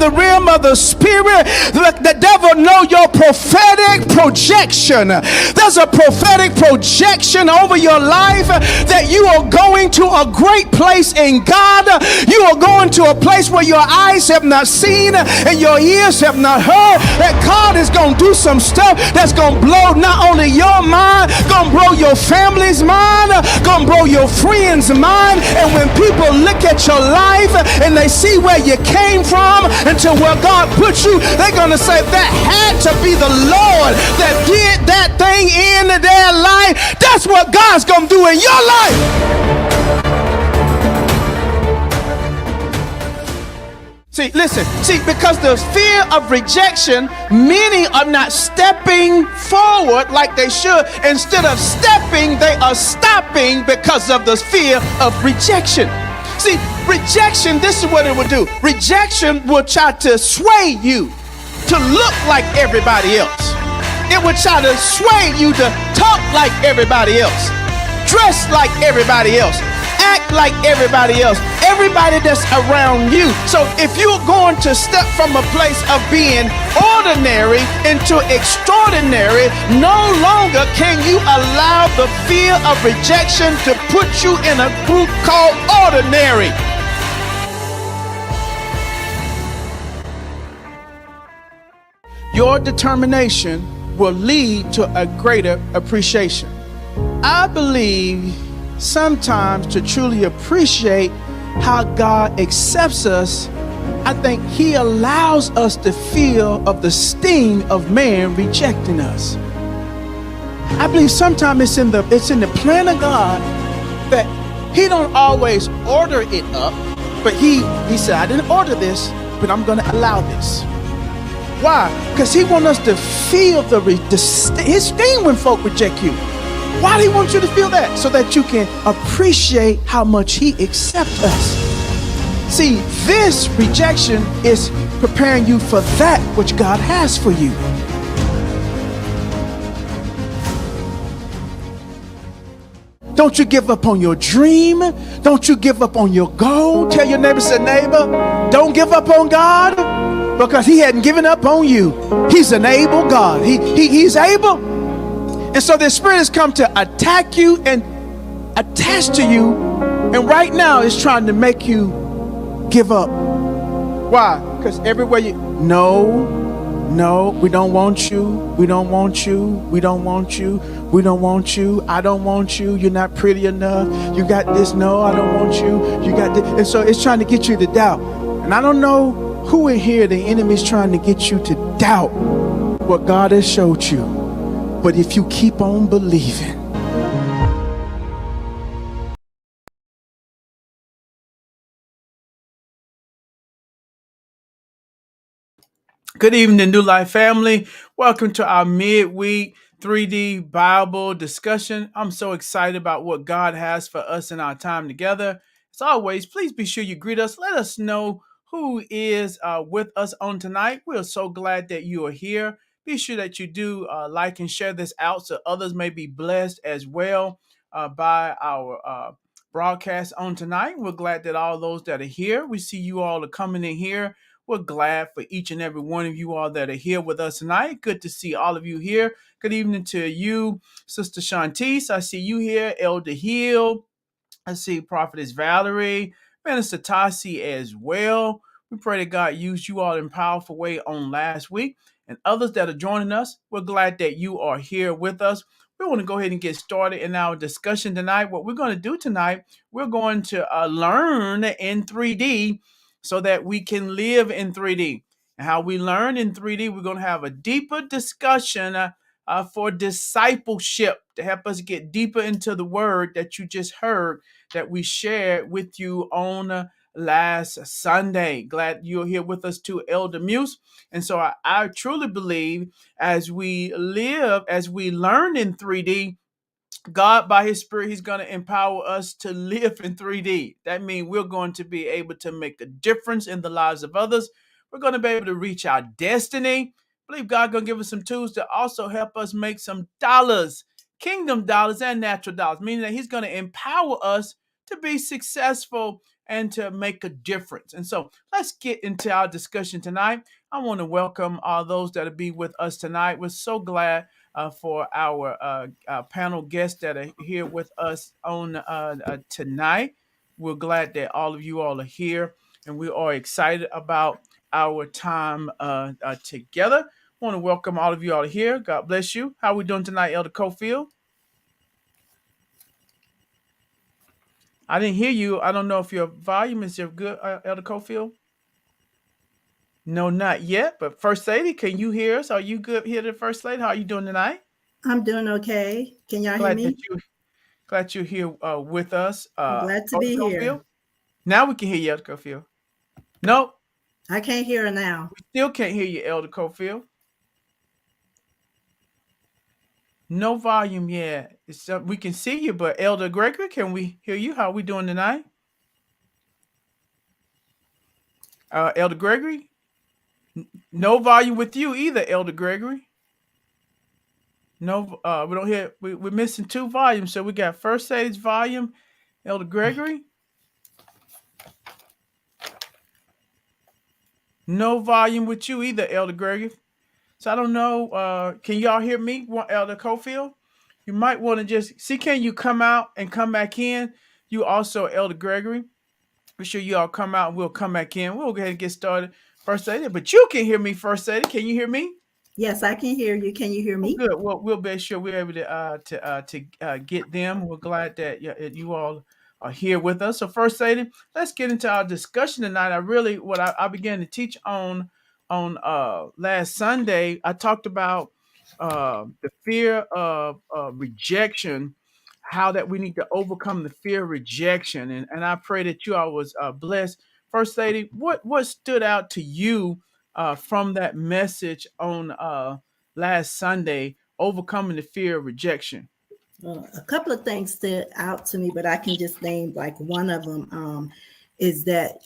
the realm of the spirit, the devil know your prophetic projection. There's a prophetic projection over your life that you are going to a great place in God. You are going to a place where your eyes have not seen and your ears have not heard, that God is going to do some stuff that's going to blow not only your mind, going to blow your family's mind, going to blow your friends' mind. And when people look at your life and they see where you came from until where God put you, they're going to say that had to be the Lord that did that thing in their life. That's what God's going to do in your life. See, listen, because the fear of rejection, many are not stepping forward like they should. Instead of stepping, they are stopping because of the fear of rejection. See, rejection, this is what it will do. Rejection will try to sway you to look like everybody else. It will try to sway you to talk like everybody else, dress like everybody else, act like everybody else, everybody that's around you. So if you're going to step from a place of being ordinary into extraordinary, no longer can you allow the fear of rejection to put you in a group called ordinary. Your determination will lead to a greater appreciation. I believe sometimes to truly appreciate how God accepts us, I think he allows us to feel of the sting of man rejecting us. I believe sometimes it's in the plan of God that he don't always order it up, but he said, I didn't order this, but I'm going to allow this. Why? Because he wants us to feel his sting when folk reject you. Why do he want you to feel that? So that you can appreciate how much he accepts us. See, this rejection is preparing you for that which God has for you. Don't you give up on your dream. Don't you give up on your goal. Tell your neighbor, say, neighbor, don't give up on God, because he hadn't given up on you. He's an able God. He's able. And so the spirit has come to attack you and attach to you. And right now it's trying to make you give up. Why? Because everywhere no, we don't want you. We don't want you. We don't want you. We don't want you. I don't want you. You're not pretty enough. You got this. No, I don't want you. You got this. And so it's trying to get you to doubt. And I don't know who in here the enemy's trying to get you to doubt what God has showed you. But if you keep on believing, good evening, New Life family. Welcome to our midweek 3D Bible discussion. I'm so excited about what God has for us in our time together. As always, please be sure you greet us. Let us know who is with us on tonight. We're so glad that you are here. Be sure that you do like and share this out so others may be blessed as well by our broadcast on tonight. We're glad that all those that are here, we see you all are coming in here. We're glad for each and every one of you all that are here with us tonight. Good to see all of you here. Good evening to you, Sister Shantice. I see you here, Elder Hill. I see Prophetess Valerie, Minister Tassi as well. We pray that God used you all in a powerful way on last week. And others that are joining us, we're glad that you are here with us. We want to go ahead and get started in our discussion tonight. What we're going to do tonight, we're going to learn in 3D so that we can live in 3D. And how we learn in 3D, we're going to have a deeper discussion for discipleship to help us get deeper into the word that you just heard that we shared with you on last Sunday. Glad you're here with us too, Elder Muse. And so I truly believe as we live, as we learn in 3D, God, by his spirit, he's going to empower us to live in 3D. That means we're going to be able to make a difference in the lives of others. We're going to be able to reach our destiny. I believe God going to give us some tools to also help us make some dollars, kingdom dollars and natural dollars, meaning that he's going to empower us to be successful and to make a difference. And so let's get into our discussion tonight. I want to welcome all those that will be with us tonight. We're so glad for our panel guests that are here with us on tonight. We're glad that all of you all are here, and we are excited about our time together. I want to welcome all of you all here. God bless you. How are we doing tonight, Elder Cofield? I didn't hear you. I don't know if your volume is good, Elder Cofield. No, not yet. But First Lady, can you hear us? Are you good here, the First Lady? How are you doing tonight? I'm doing okay. Can y'all hear Glad that me? you're here with us, I'm glad to Elder be Cofield. here. Now we can hear you, Elder Cofield. Nope, I can't hear her now. we still can't hear you, Elder Cofield. No volume yet. We can see you, but Elder Gregory, can we hear you? How are we doing tonight? Elder Gregory? No volume with you either, Elder Gregory. No, we don't hear. We're missing 2 volumes, so we got First Lady's volume, Elder Gregory. No volume with you either, Elder Gregory. So I don't know. Can y'all hear me, Elder Cofield? You might want to just see. Can you come out and come back in? You also, Elder Gregory. Be sure you all come out and we'll come back in. We'll go ahead and get started, First Lady. But you can hear me, First Lady. Can you hear me? Yes, I can hear you. Can you hear Oh, me? good. Well, we'll be sure we're able to get them. We're glad that you all are here with us. So, First Lady, let's get into our discussion tonight. I began to teach on last Sunday. I talked about the fear of rejection, how that we need to overcome the fear of rejection, and I pray that you all was blessed. First Lady, what stood out to you from that message on last Sunday, overcoming the fear of rejection? A couple of things stood out to me, but I can just name like one of them. Is that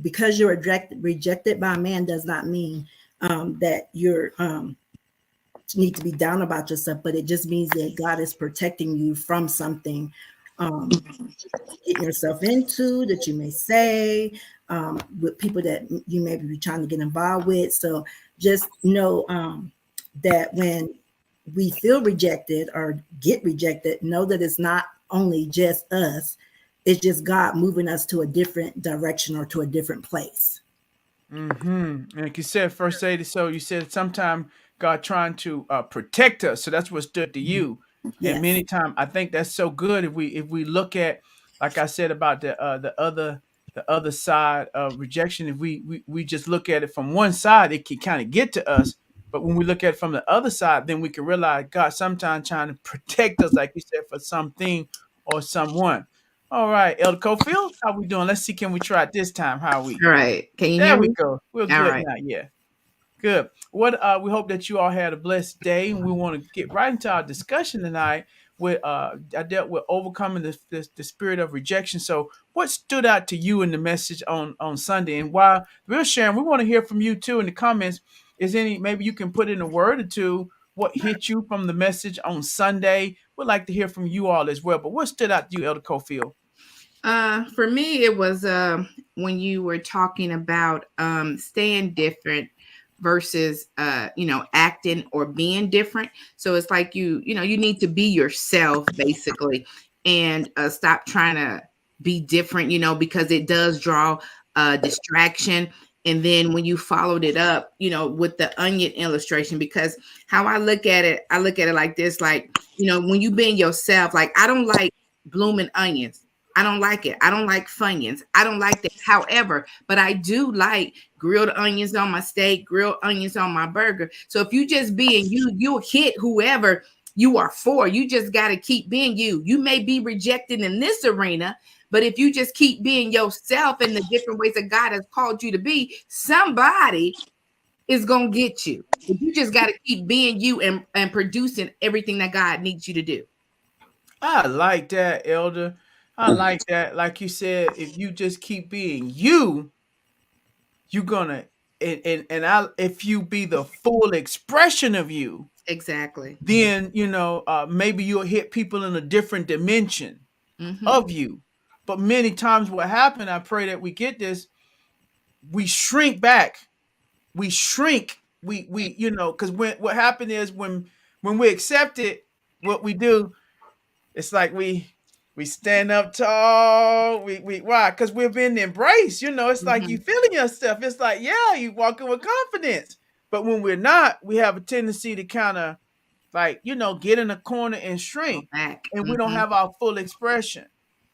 because you're rejected by a man does not mean that you're need to be down about yourself, but it just means that God is protecting you from something getting yourself into that you may say with people that you may be trying to get involved with. So just know that when we feel rejected or get rejected, know that it's not only just us, it's just God moving us to a different direction or to a different place. Mm-hmm. Like you said, First Lady, so you said sometimes God trying to protect us. So that's what stood to you. And Yes. many times I think that's so good if we look at, like I said about the other side of rejection, if we just look at it from one side, it can kind of get to us. But when we look at it from the other side, then we can realize God sometimes trying to protect us, like you said, for something or someone. All right, Elder Cofield, how we doing? Let's see, can we try it this time? How are we? All right. Can you There hear we me? go. We're All good right. now. Yeah. Good. What we hope that you all had a blessed day, and we want to get right into our discussion tonight. With I dealt with overcoming the spirit of rejection. So, what stood out to you in the message on Sunday? And while we're sharing, we want to hear from you too in the comments. Is any maybe you can put in a word or two what hit you from the message on Sunday? We'd like to hear from you all as well. But what stood out to you, Elder Cofield? For me, it was when you were talking about staying different versus acting or being different. So it's like you need to be yourself basically, and stop trying to be different. Because it does draw distraction. And then when you followed it up, with the onion illustration, because how I look at it like this, like when you being yourself, like I don't like blooming onions. I don't like it. I don't like Funyuns. I don't like that. However, but I do like grilled onions on my steak, grilled onions on my burger. So if you just being you, you'll hit whoever you are for. You just got to keep being you. You may be rejected in this arena, but if you just keep being yourself in the different ways that God has called you to be, somebody is going to get you. But you just got to keep being you and producing everything that God needs you to do. I like that, Elder. I like that. Like you said, if you just keep being you, you're gonna if you be the full expression of you, Exactly. then maybe you'll hit people in a different dimension Mm-hmm. of you. But many times what happened, I pray that we get this, we shrink back. We shrink. We because what happened is when we accept it, what we do, it's like we stand up tall. We why? Because we've been embraced. It's like you feeling yourself. It's like, yeah, you walking with confidence. But when we're not, we have a tendency to kind of like, get in a corner and shrink, Back. and we don't have our full expression.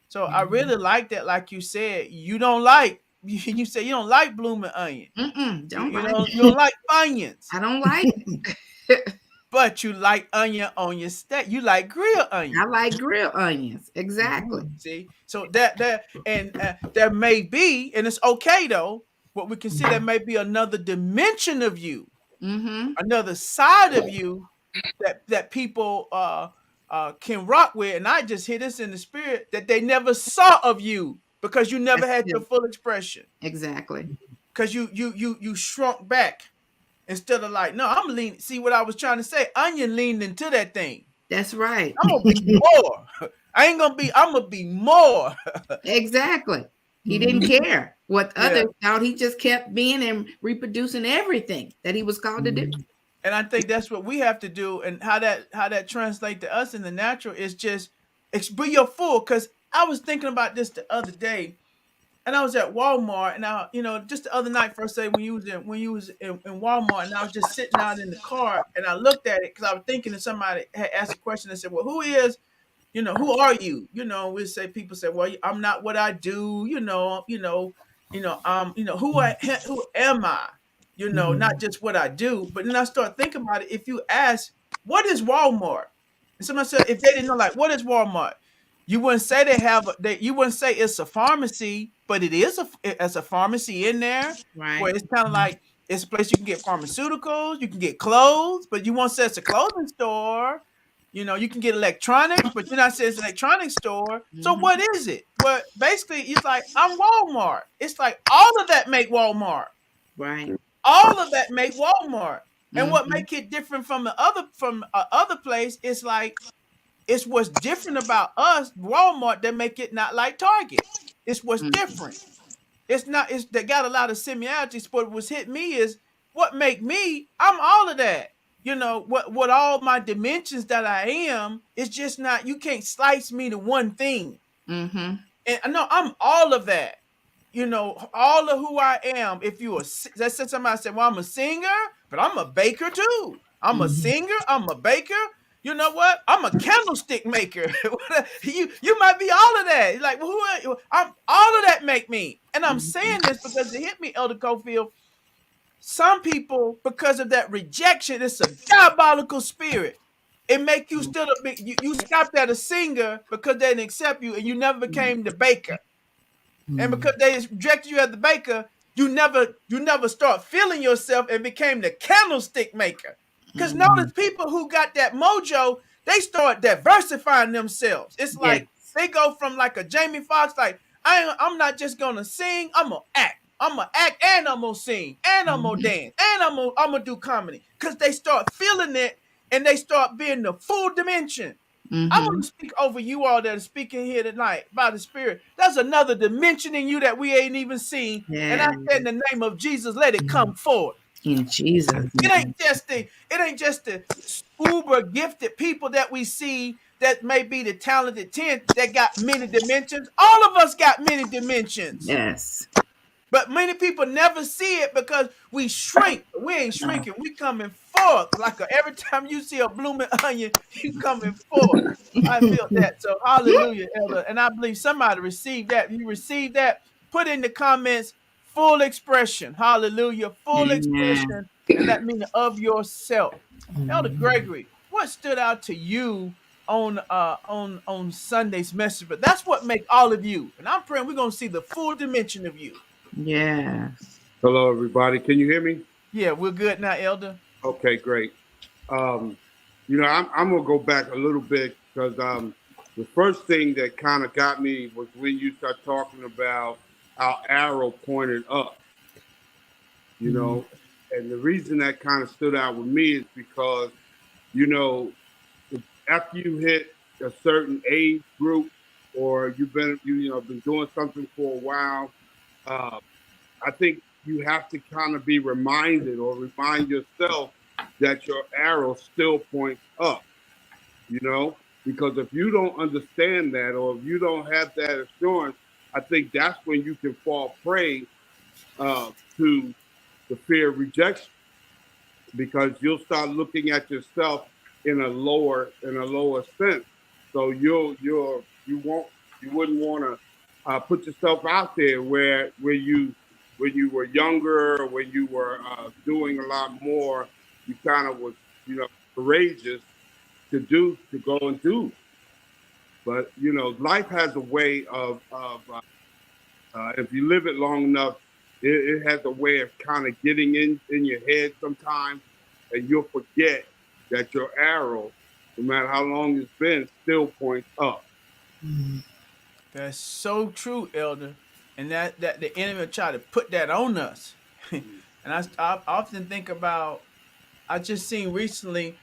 So I really like that. Like you said, you don't like, you say you don't like blooming onion. You don't like Funyuns. I don't like it. But you like onion on your steak. You like grilled onion. I like grilled onions. Exactly. See, so that there may be, and it's okay though. What we can see, there may be another dimension of you, another side of you that people can rock with. And I just hear this in the spirit that they never saw of you because you never had your full expression. Exactly. Because you shrunk back. Instead of like, no, I'm leaning. See what I was trying to say? Onion leaned into that thing. That's right. I'm gonna be more. I'm gonna be more. Exactly. He didn't care what others thought. He just kept being and reproducing everything that he was called to do. And I think that's what we have to do. And how that translates to us in the natural is just be your full. Because I was thinking about this the other day. And I was at Walmart, and I, just the other night, first day when you was in Walmart, and I was just sitting out in the car, and I looked at it because I was thinking that somebody had asked a question and said, "Well, who are you?" People say, "Well, I'm not what I do," who am I? Not just what I do. But then I start thinking about it. If you ask, "What is Walmart?" and somebody said, if they didn't know, like, what is Walmart? You wouldn't say you wouldn't say it's a pharmacy, but it is a pharmacy in there. Right. Where it's kind of like it's a place you can get pharmaceuticals, you can get clothes, but you won't say it's a clothing store. You can get electronics, but you're not saying it's an electronics store. So what is it? Well, basically, it's like I'm Walmart. It's like all of that make Walmart. Right. All of that make Walmart. And what make it different from other place is like, it's what's different about us, Walmart, that make it not like Target. It's what's different. They got a lot of similarities, but what's hit me is what make me, I'm all of that. What all my dimensions that I am is just not, you can't slice me to one thing. And I know I'm all of that. All of who I am. If let's say somebody said, well, I'm a singer, but I'm a baker too. I'm a singer, I'm a baker. You know what? I'm a candlestick maker. you might be all of that. Like, well, who are you? I'm all of that make me. And I'm saying this because it hit me, Elder Cofield. Some people, because of that rejection, it's a diabolical spirit. It make you still you stopped at a singer because they didn't accept you, and you never became the baker. And because they rejected you as the baker, you never start feeling yourself and became the candlestick maker. Because notice people who got that mojo, they start diversifying themselves. It's like they go from like a Jamie Foxx, like, I'm not just gonna sing, I'm gonna act. I'm gonna act and I'm gonna sing and I'm gonna dance and I'm gonna do comedy. Because they start feeling it and they start being the full dimension. I want to speak over you all that are speaking here tonight by the Spirit. There's another dimension in you that we ain't even seen. And I said, in the name of Jesus, let it come forth. In Jesus. It ain't just the uber gifted people that we see that may be the talented 10 that got many dimensions. All of us got many dimensions. Yes. But many people never see it because we shrink. We ain't shrinking. We coming forth. Like every time you see a blooming onion, you coming forth. I feel that. So hallelujah, Elder. And I believe somebody received that. You received that. Put in the comments, full expression. Hallelujah. Full expression. And that means of yourself. Elder Gregory, what stood out to you on Sunday's message? But that's what make all of you. And I'm praying we're going to see the full dimension of you. Yes. Hello, everybody. Can you hear me? Yeah, we're good now, Elder. Okay, great. I'm gonna go back a little bit because the first thing that kind of got me was when you start talking about our arrow pointed up. And the reason that kind of stood out with me is because, after you hit a certain age group, or you've been been doing something for a while, I think you have to kind of be reminded or remind yourself that your arrow still points up, because if you don't understand that, or if you don't have that assurance, I think that's when you can fall prey to the fear of rejection, because you'll start looking at yourself in a lower sense. So you wouldn't want to put yourself out there where you when you were younger, or when you were doing a lot more, you kind of was courageous to go and do. But life has a way of if you live it long enough, it has a way of kind of getting in your head sometimes, and you'll forget that your arrow, no matter how long it's been, still points up. That's so true, Elder. And that the enemy will try to put that on us. And I often think about, I just seen recently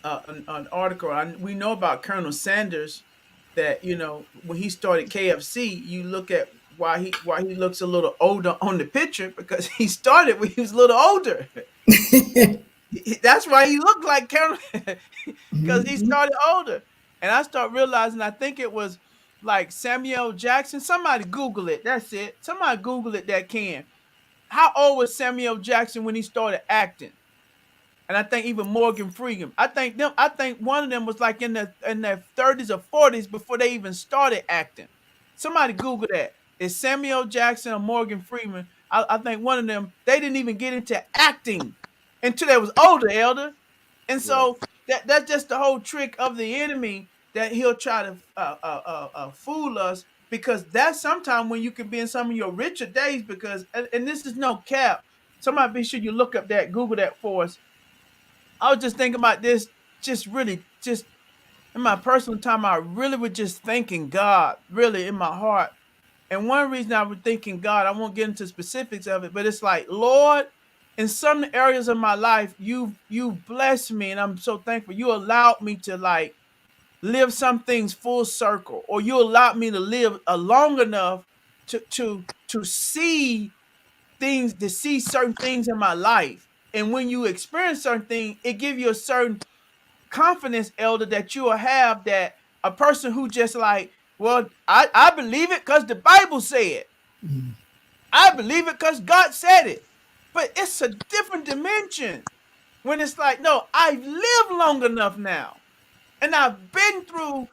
an article. We know about Colonel Sanders, that when he started KFC, you look at why he looks a little older on the picture, because he started when he was a little older. That's why he looked like Colonel, because he started older. And I start realizing, I think it was like Samuel Jackson. Somebody Google it. That's it. Somebody Google it that can. How old was Samuel Jackson when he started acting? And I think even Morgan Freeman. I think one of them was like in their 30s or 40s before they even started acting. Somebody Google that. Is Samuel Jackson or Morgan Freeman? I think one of them, they didn't even get into acting until they was older, Elder. And so that's just the whole trick of the enemy, that he'll try to fool us, because that's sometimes when you can be in some of your richer days. Because, and this is no cap, somebody be sure you look up that, Google that for us. I was just thinking about this, just really, just in my personal time, I really was just thanking God, really in my heart. And one reason I was thinking God, I won't get into specifics of it, but it's like, Lord, in some areas of my life, you blessed me, and I'm so thankful. You allowed me to like live some things full circle, or you allowed me to live long enough to see things, to see certain things in my life. And when you experience certain things, it gives you a certain confidence, Elder, that you will have, that a person who just like, well, I believe it because the Bible said. I believe it because God said it. But it's a different dimension when it's like, no, I've lived long enough now. And I've been through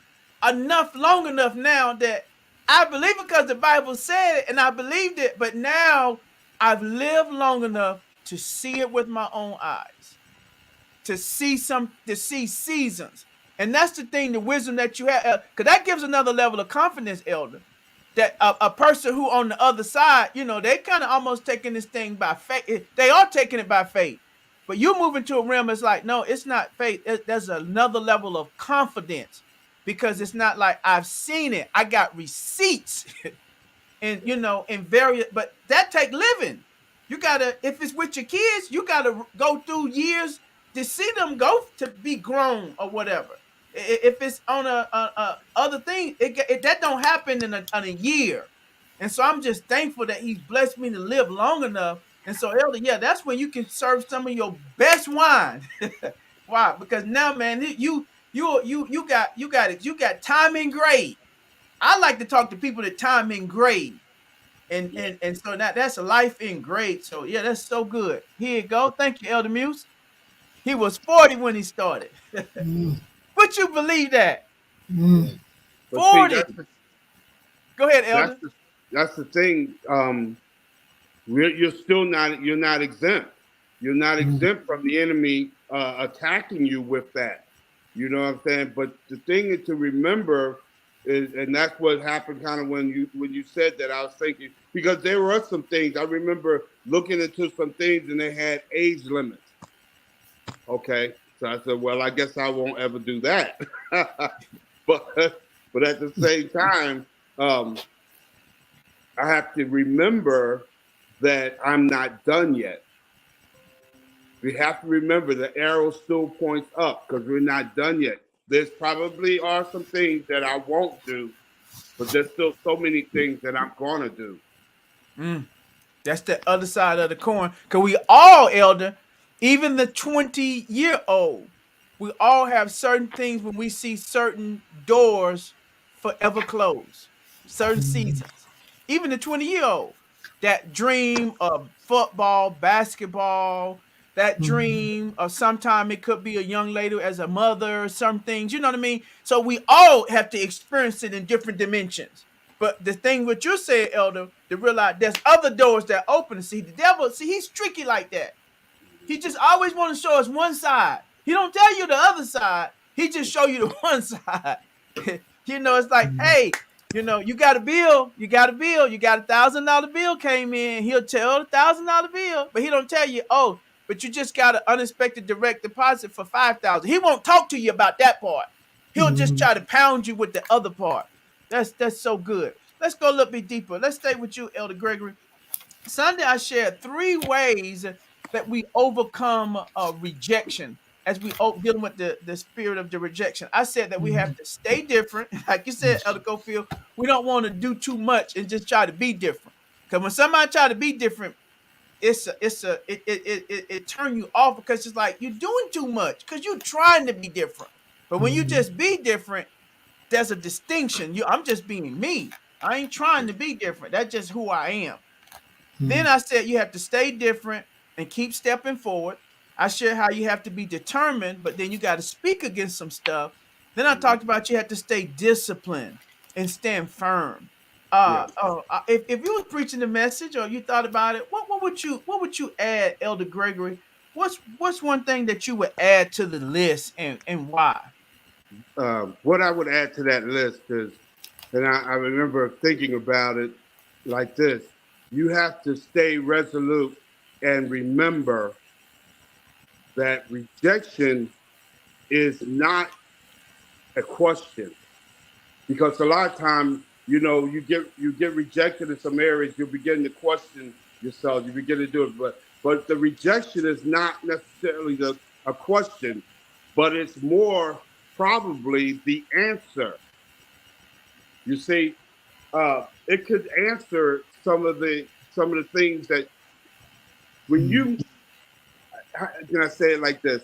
long enough now, that I believe it because the Bible said it, and I believed it. But now I've lived long enough to see it with my own eyes, to see seasons. And that's the thing, the wisdom that you have, because that gives another level of confidence, Elder, that a person who on the other side, they kind of almost taking this thing by faith. They are taking it by faith. But you move into a realm, it's like, no, it's not faith. There's another level of confidence, because it's not like I've seen it. I got receipts and, in various, but that take living. You got to, if it's with your kids, you got to go through years to see them go to be grown or whatever. If it's on a other thing, that don't happen in a year. And so I'm just thankful that he's blessed me to live long enough. And so, Elder, yeah, that's when you can serve some of your best wine. Why? Because now, man, you got it. You got time in grade. I like to talk to people that time in grade. And so that's a life in grade. So yeah, that's so good. Here you go. Thank you, Elder Muse. He was 40 when he started. Would you believe that? 40. Go ahead, Elder. That's the thing. You're not exempt. You're not exempt from the enemy attacking you with that. You know what I'm saying? But the thing is to remember is, and that's what happened kind of when you said that, I was thinking, because there were some things, I remember looking into some things and they had age limits. Okay. So I said, well, I guess I won't ever do that. but at the same time, I have to remember that I'm not done yet. We have to remember the arrow still points up, because we're not done yet. There's probably are some things that I won't do but there's still so many things that I'm gonna do. That's the other side of the coin. Because we all, Elder, even the 20-year-old, we all have certain things when we see certain doors forever closed, certain seasons. Even the 20-year-old, that dream of football, basketball, that dream of sometime it could be a young lady as a mother, some things, you know what I mean? So we all have to experience it in different dimensions. But the thing what you said, Elder, to realize there's other doors that open. See, the devil, he's tricky like that. He just always want to show us one side. He don't tell you the other side. He just show you the one side. It's like, hey, you got a bill. You got a bill. You got $1,000 bill came in. He'll tell the $1,000 bill, but he don't tell you, oh, but you just got an unexpected direct deposit for $5,000. He won't talk to you about that part. He'll just try to pound you with the other part. That's so good. Let's go a little bit deeper. Let's stay with you, Elder Gregory. Sunday, I shared 3 ways that we overcome rejection as we dealing with the spirit of the rejection. I said that we have to stay different. Like you said, Elder Cofield, we don't want to do too much and just try to be different. Because when somebody try to be different, it turn you off because it's like you're doing too much because you're trying to be different. But when you just be different, there's a distinction. I'm just being me. I ain't trying to be different. That's just who I am. Then I said you have to stay different and keep stepping forward. I shared how you have to be determined, but then you got to speak against some stuff. Then I talked about you have to stay disciplined and stand firm. If you was preaching the message or you thought about it, what would you add, Elder Gregory? What's one thing that you would add to the list and why? What I would add to that list is, and I remember thinking about it like this: you have to stay resolute and remember that rejection is not a question, because a lot of times, you get rejected in some areas, you begin to question yourself, you begin to do it, but the rejection is not necessarily a question, but it's more probably the answer. You see, it could answer some of the things that when you, how can I say it like this?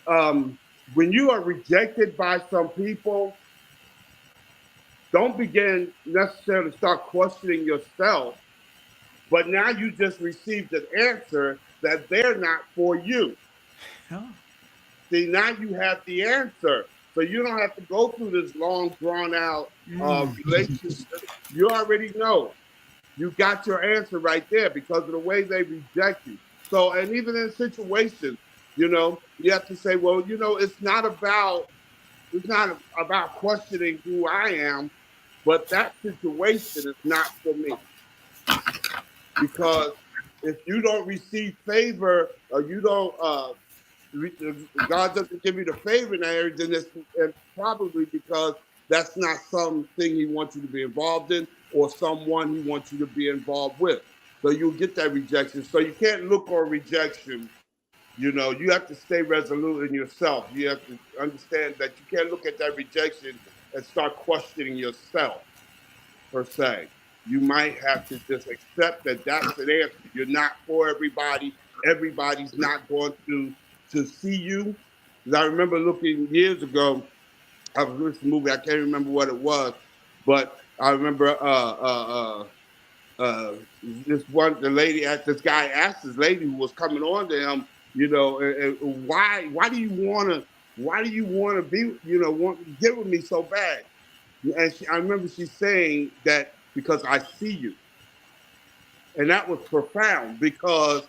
When you are rejected by some people, don't begin necessarily start questioning yourself, but now you just received an answer that they're not for you. Oh. See, now you have the answer. So you don't have to go through this long, drawn-out relationship. You already know. You got your answer right there because of the way they reject you. So, and even in situations, you have to say, well, it's not about questioning who I am, but that situation is not for me. Because if you don't receive favor or you don't, God doesn't give you the favor in that area, then it's probably because that's not something He wants you to be involved in or someone He wants you to be involved with. So you'll get that rejection. So you can't look on rejection. You have to stay resolute in yourself. You have to understand that you can't look at that rejection and start questioning yourself, per se. You might have to just accept that that's an answer. You're not for everybody. Everybody's not going to see you. Because I remember looking years ago, I was watching a movie, I can't remember what it was, but I remember the lady asked this guy asked this lady who was coming on to him, why do you want to be, want to get with me so bad? And I remember she saying that because I see you. And that was profound because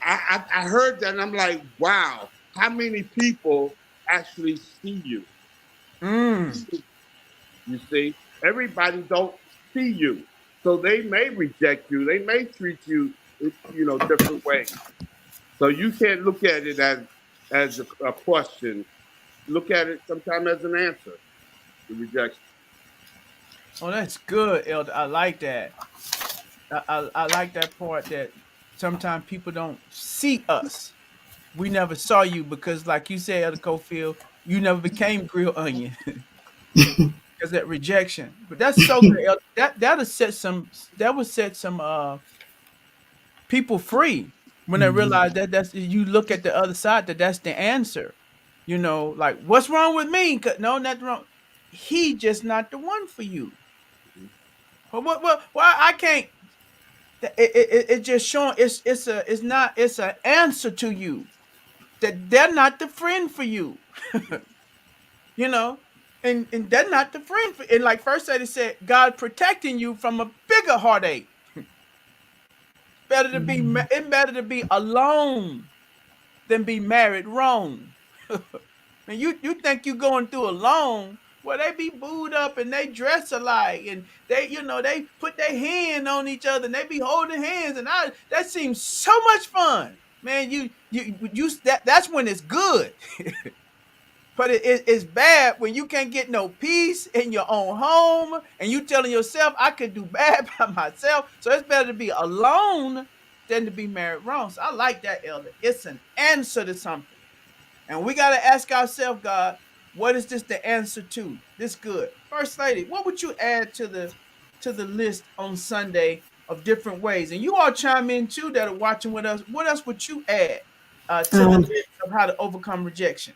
I heard that and I'm like, wow, how many people actually see you? You see, everybody don't see you. So they may reject you. They may treat you, different ways. So you can't look at it as a question. Look at it sometimes as an answer, the rejection. Oh, that's good, Elder. I like that. I like that part that sometimes people don't see us. We never saw you because, like you said, Elder Cofield, you never became grilled onion. because that rejection. But that's so good. That would set some people free when they realize that that's you look at the other side, that's the answer. Like, what's wrong with me? No, nothing wrong. He just not the one for you. But why I can't? It just showing it's an answer to you that they're not the friend for you. you know, and they're not the friend for. And like First Lady said, God protecting you from a bigger heartache. It's better to be alone than be married wrong. And you think you going through alone? Well, they be booed up and they dress alike and they put their hand on each other and they be holding hands and that seems so much fun, man. That's when it's good. But it's bad when you can't get no peace in your own home and you telling yourself I could do bad by myself. So it's better to be alone than to be married wrong. So I like that, Elder. It's an answer to something. And we got to ask ourselves, God, what is this the answer to? This good. First Lady, what would you add to the list on Sunday of different ways? And you all chime in too that are watching with us. What else would you add to the list of how to overcome rejection?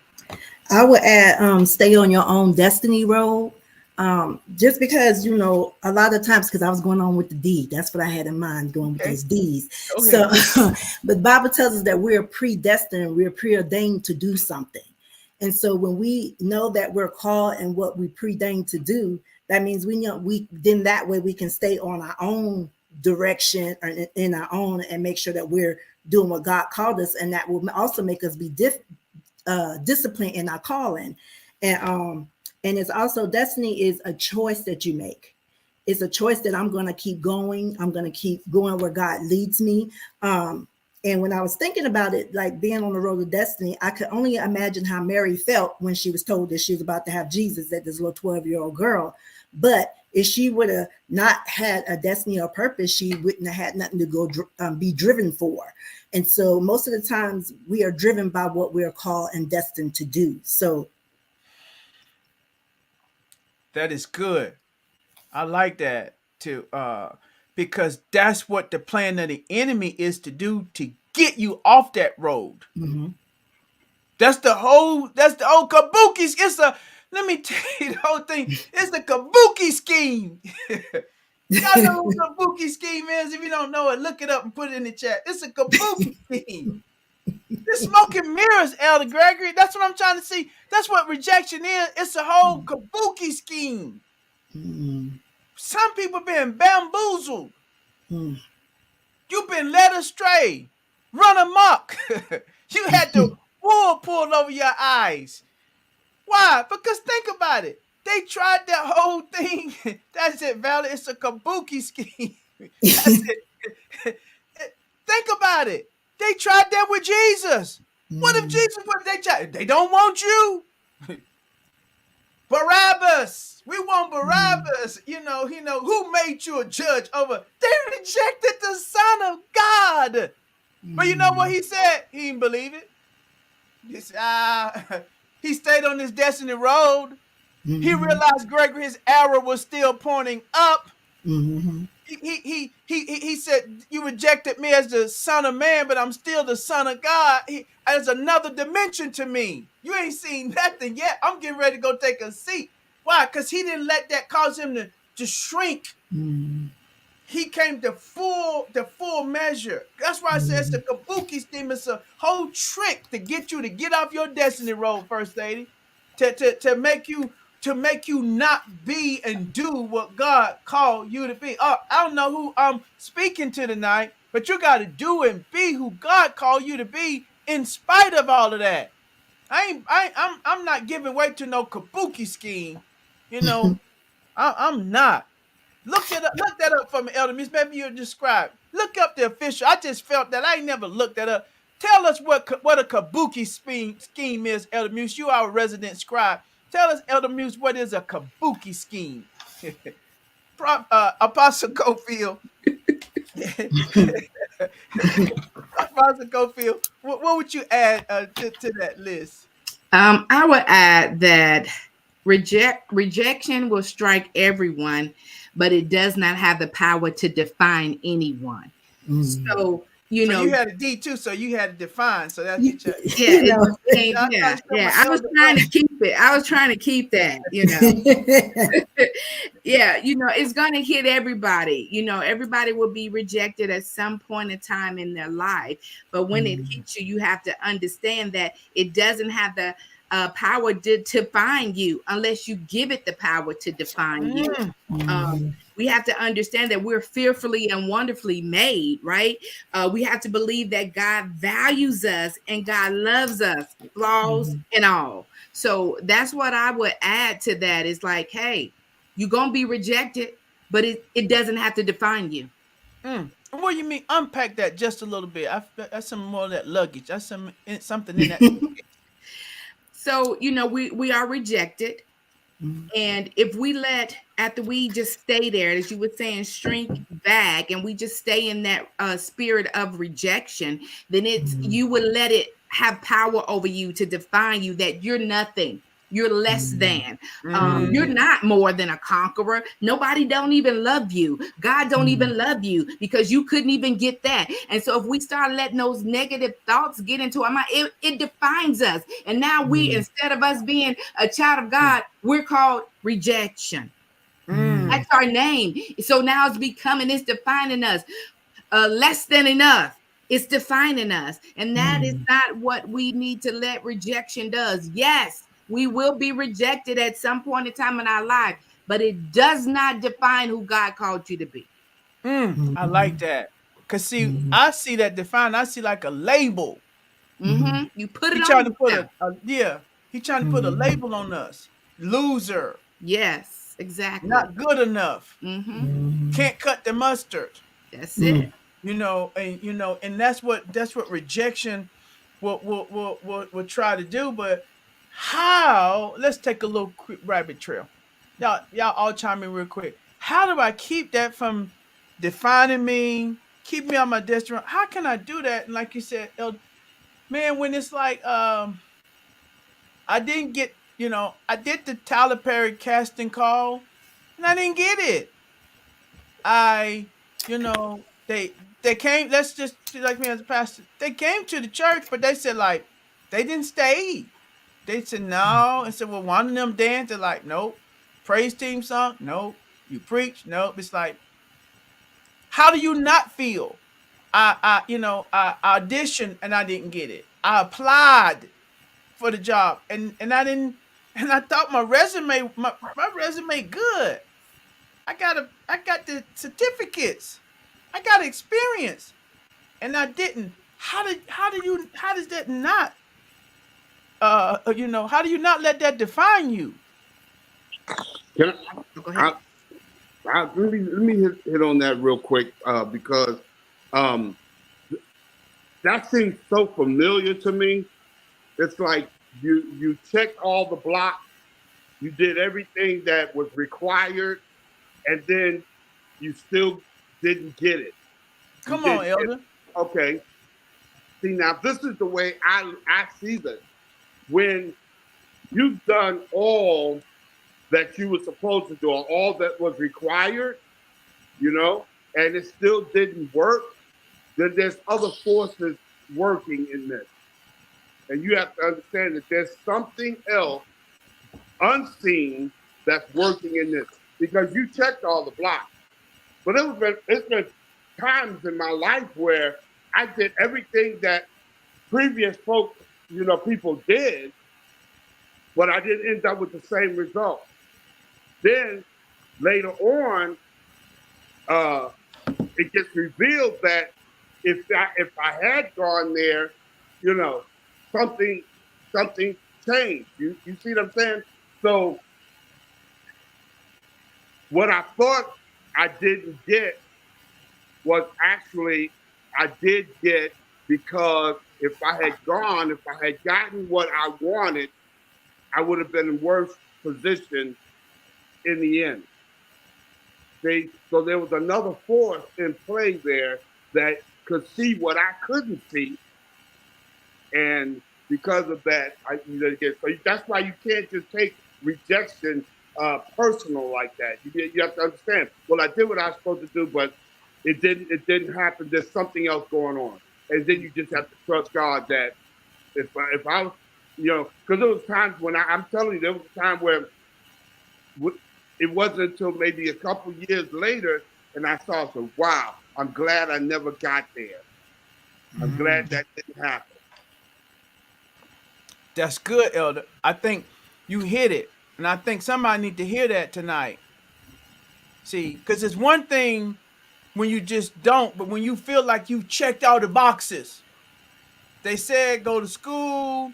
I would add stay on your own destiny road. Just because, a lot of times, because I was going on with the D, that's what I had in mind, going with those D's. Okay. So, but the Bible tells us that we're predestined, we're preordained to do something. And so when we know that we're called and what we preordained to do, that means then that way we can stay on our own direction or in our own and make sure that we're doing what God called us. And that will also make us be disciplined in our calling. And it's also, destiny is a choice that you make. It's a choice that I'm going to keep going. I'm going to keep going where God leads me. And when I was thinking about it, like being on the road to destiny, I could only imagine how Mary felt when she was told that she was about to have Jesus, that this little 12-year-old girl. But if she would have not had a destiny or purpose, she wouldn't have had nothing to go be driven for. And so most of the times we are driven by what we're called and destined to do. So that is good. I like that too, because that's what the plan of the enemy is to do, to get you off that road. Mm-hmm. That's the whole kabuki. Let me tell you the whole thing. It's the kabuki scheme. Y'all know what kabuki scheme is? If you don't know it, look it up and put it in the chat. It's a kabuki scheme. The smoke and mirrors, Elder Gregory. That's what I'm trying to see. That's what rejection is. It's a whole kabuki scheme. Some people been bamboozled. You've been led astray, run amok. You had the wool pulled over your eyes. Why? Because think about it. They tried that whole thing. That's it, Valerie. It's a kabuki scheme. That's it. Think about it. They tried that with Jesus. What if Jesus, they don't want you? Barabbas. We want Barabbas. Who made you a judge over? They rejected the Son of God. But you know what he said? He didn't believe it. He said, he stayed on his destiny road. He realized Gregory, his arrow was still pointing up. He said, you rejected me as the Son of Man, but I'm still the Son of God. There's another dimension to me. You ain't seen nothing yet. I'm getting ready to go take a seat. Why? Because he didn't let that cause him to shrink. He came to full measure. That's why I said it's the kabuki scheme. It's a whole trick to get you to get off your destiny road, First Lady, to make you not be and do what God called you to be. I don't know who I'm speaking to tonight, but you got to do and be who God called you to be in spite of all of that. I'm not giving way to no kabuki scheme. I'm not. Look that up for me, Elder Muse. Maybe you'll describe. Look up the official. I just felt that I ain't never looked that up. Tell us what a kabuki scheme is, Elder Muse. You are a resident scribe. Tell us, Elder Muse, what is a kabuki scheme? Apostle Cofield. Apostle Cofield, what would you add to that list? I would add that Rejection will strike everyone, but it does not have the power to define anyone. So, you So know, you had a D too, so you had to define. So that's You, your check. yeah, you it know. just came, I yeah, try to show yeah. my I was elder trying to brother. keep it. I was trying to keep that, you know. Yeah, you know, it's going to hit everybody. You know, everybody will be rejected at some point in time in their life. But when it hits you, you have to understand that it doesn't have the power to define you unless you give it the power to define you. We have to understand that we're fearfully and wonderfully made, right? We have to believe that God values us and God loves us, flaws and all. So that's what I would add to that. Is like, hey, you're going to be rejected, but it doesn't have to define you. What do you mean? Unpack that just a little bit. That's some more of that luggage. That's something in that luggage. So, you know, we are rejected. And if we let, after we just stay there, as you were saying, shrink back, and we just stay in that spirit of rejection, then you would let it have power over you to define you that you're nothing. You're less than. You're not more than a conqueror. Nobody don't even love you. God don't even love you because you couldn't even get that. And so if we start letting those negative thoughts get into our mind, it defines us. And now we, instead of us being a child of God, we're called rejection. That's our name. So now it's defining us. Less than enough. It's defining us. And that is not what we need to let rejection does. Yes, we will be rejected at some point in time in our life, but it does not define who God called you to be. I like that. Cause see, I see that defined. I see like a label. You put He it trying on to put yourself. He trying to put a label on us. Loser. Yes, exactly. Not good enough. Mm-hmm. Can't cut the mustard. That's it. And that's what rejection will try to do. But how? Let's take a little quick rabbit trail. Y'all all chime in real quick. How do I keep that from defining me? Keep me on my destiny? How can I do that? And like you said, man, when it's like I didn't get, I did the Tyler Perry casting call and I didn't get it. I, they came. Let's just like me as a pastor. They came to the church, but they said like they didn't stay. They said no, and said, well, one of them danced. They're like, nope. Praise team song, nope. You preach, nope. It's like, how do you not feel? I auditioned and I didn't get it. I applied for the job and I didn't, and I thought my resume good. I got the certificates. I got experience, and I didn't. How does that not how do you not let that define you? Can Go I, ahead. let me hit on that real quick because um, that seems so familiar to me. It's like you checked all the blocks, you did everything that was required, and then you still didn't get it. Come on, Elder. Okay. See, now this is the way I see this. When you've done all that you were supposed to do, or all that was required, and it still didn't work, then there's other forces working in this. And you have to understand that there's something else unseen that's working in this because you checked all the blocks. But it's been times in my life where I did everything that previous folks, people did, but I didn't end up with the same result. Then later on, it gets revealed that if I had gone there, something changed. You see what I'm saying? So what I thought I didn't get was actually I did get, because if I had gotten what I wanted, I would have been in worse position in the end. So there was another force in play there that could see what I couldn't see, and because of that, so that's why you can't just take rejection personal like that. You have to understand. Well, I did what I was supposed to do, but it didn't happen. There's something else going on, and then you just have to trust God that if I was, because there was times when I'm telling you, there was a time where it wasn't until maybe a couple years later, and I saw, so wow, I'm glad I never got there. I'm glad that didn't happen. That's good, Elder. I think you hit it. And I think somebody need to hear that tonight. See, because it's one thing when you just don't, but when you feel like you've checked all the boxes. They said go to school,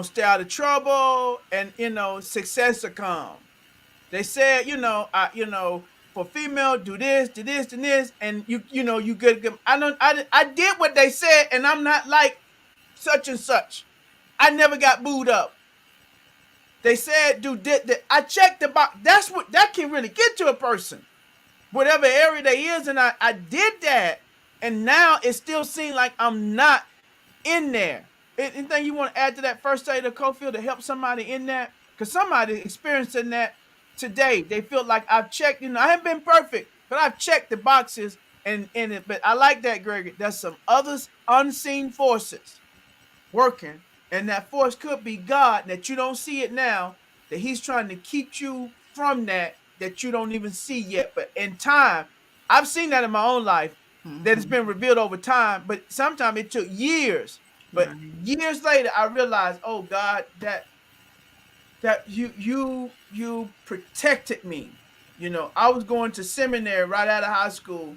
stay out of trouble, and success will come. They said, for female, do this, and this, and you good. I did what they said, and I'm not like such and such. I never got booed up. They said, I checked the box. That can really get to a person, whatever area they is, and I did that, and now it still seems like I'm not in there. Anything you want to add to that first aid of Cofield to help somebody in that? Because somebody experiencing that today, they feel like I've checked. I haven't been perfect, but I've checked the boxes and in it. But I like that, Gregory. There's some others unseen forces working. And that force could be God, that you don't see it now, that he's trying to keep you from that you don't even see yet. But in time, I've seen that in my own life, that it's been revealed over time, but sometimes it took years. But years later, I realized, oh God, that you protected me. I was going to seminary right out of high school.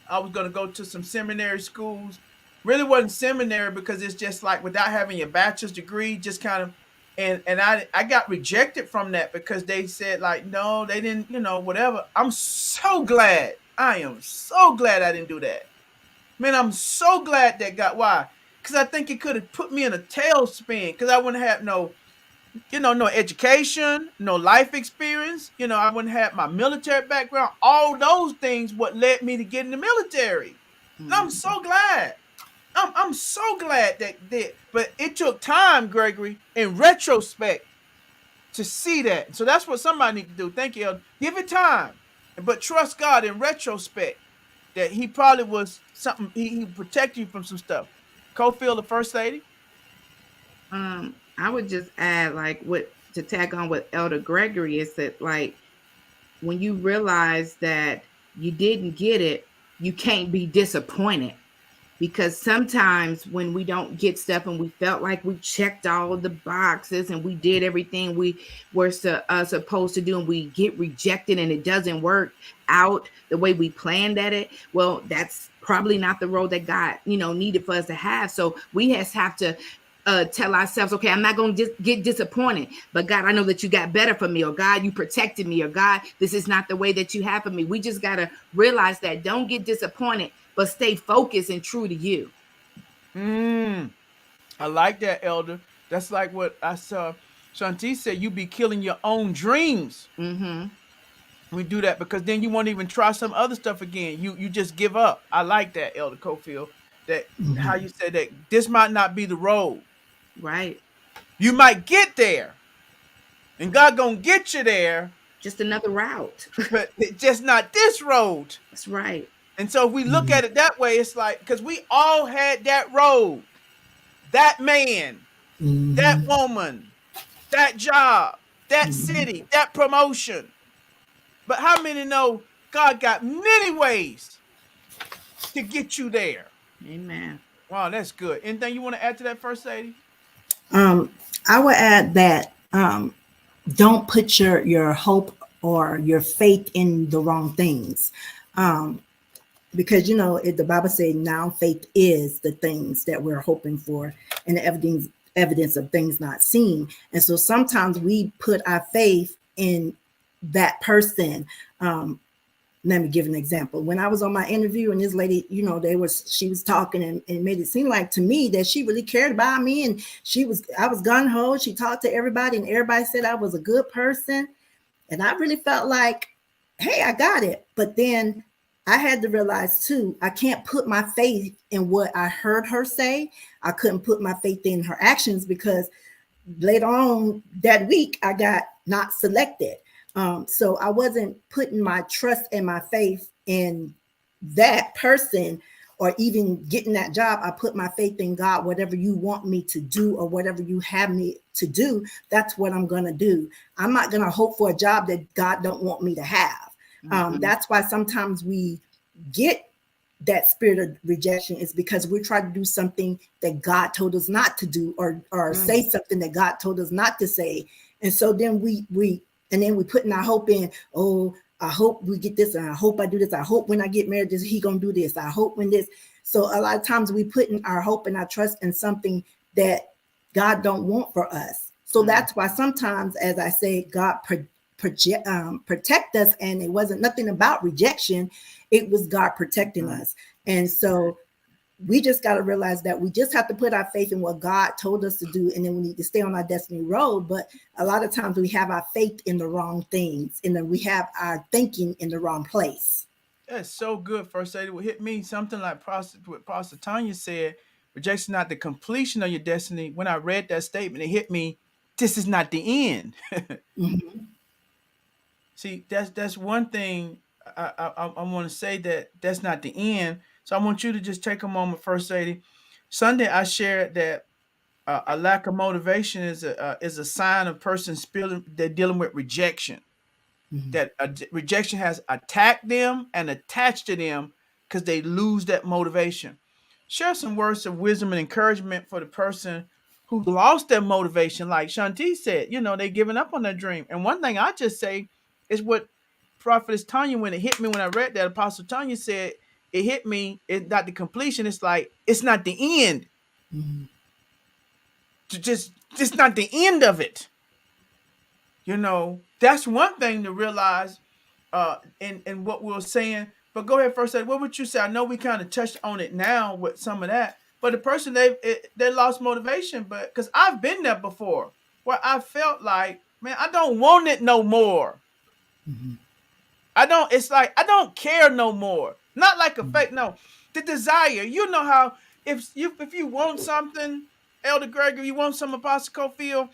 I was going to go to some seminary schools. Really wasn't seminary because it's just like without having your bachelor's degree, just kind of, and I got rejected from that because they said like, no, they didn't, whatever. I'm so glad. I am so glad I didn't do that. Man, I'm so glad that why? Because I think it could have put me in a tailspin because I wouldn't have no education, no life experience. I wouldn't have my military background. All those things what led me to get in the military. And I'm so glad. I'm so glad that, but it took time, Gregory, in retrospect, to see that. So that's what somebody need to do. Thank you, Elder. Give it time, but trust God in retrospect that he probably was something. He protected you from some stuff. Cofield, the first lady. I would just add to tag on what Elder Gregory is that when you realize that you didn't get it, you can't be disappointed. Because sometimes when we don't get stuff and we felt like we checked all of the boxes and we did everything we were supposed to do and we get rejected and it doesn't work out the way we planned at it, well, that's probably not the road that God, needed for us to have. So we have to tell ourselves, okay, I'm not going to get disappointed, but God, I know that you got better for me, or God, you protected me, or God, this is not the way that you have for me. We just got to realize that. Don't get disappointed, but stay focused and true to you. I like that, Elder. That's like what I saw Shanti said, you be killing your own dreams. We do that because then you won't even try some other stuff again. You just give up. I like that, Elder Cofield, that how you said that this might not be the road. Right. You might get there and God gonna get you there. Just another route. But just not this road. That's right. And so if we look at it that way, it's like, because we all had that road, that man, that woman, that job, that city, that promotion. But how many know God got many ways to get you there? Amen. Wow, that's good. Anything you want to add to that, First Lady? I would add that don't put your hope or your faith in the wrong things. Because the Bible says now faith is the things that we're hoping for and the evidence of things not seen. And so sometimes we put our faith in that person. Let me give an example. When I was on my interview and this lady, she was talking and made it seem like to me that she really cared about me, and I was gung-ho. She talked to everybody and everybody said I was a good person. And I really felt like, hey, I got it. But then I had to realize too, I can't put my faith in what I heard her say. I couldn't put my faith in her actions because later on that week, I got not selected. So I wasn't putting my trust and my faith in that person or even getting that job. I put my faith in God. Whatever you want me to do or whatever you have me to do, that's what I'm going to do. I'm not going to hope for a job that God don't want me to have. That's why sometimes we get that spirit of rejection, is because we're trying to do something that God told us not to do, or say something that God told us not to say. And so then we putting our hope in, oh, I hope we get this, and I hope I do this. I hope when I get married, he gonna do this. I hope when this. So a lot of times we putting our hope and our trust in something that God don't want for us. So that's why sometimes, as I say, God protect us, and it wasn't nothing about rejection. It was God protecting us. And so we just got to realize that we just have to put our faith in what God told us to do, and then we need to stay on our destiny road. But a lot of times we have our faith in the wrong things, and then we have our thinking in the wrong place. That's so good. First Lady will hit me something like what Pastor Tanya said, rejection not the completion of your destiny. When I read that statement, it hit me, this is not the end. See, that's one thing I want to say, that's not the end. So I want you to just take a moment, First Lady. Sunday, I shared that a lack of motivation is a sign of persons they're dealing with rejection. That rejection has attacked them and attached to them because they lose that motivation. Share some words of wisdom and encouragement for the person who lost their motivation. Like Shanti said, they giving up on their dream. And one thing I just say is what Prophetess Tanya, when it hit me when I read that, Apostle Tanya said, it hit me, it's not the completion. It's like, it's not the end. Just not the end of it. That's one thing to realize in what we were saying. But go ahead, First Lady. What would you say? I know we kind of touched on it now with some of that, but the person they lost motivation, but because I've been there before, where I felt like, man, I don't want it no more. It's like I don't care no more. Not like a fake, no. The desire, how if you want something, Elder Gregory, you want some, Apostle Cofield,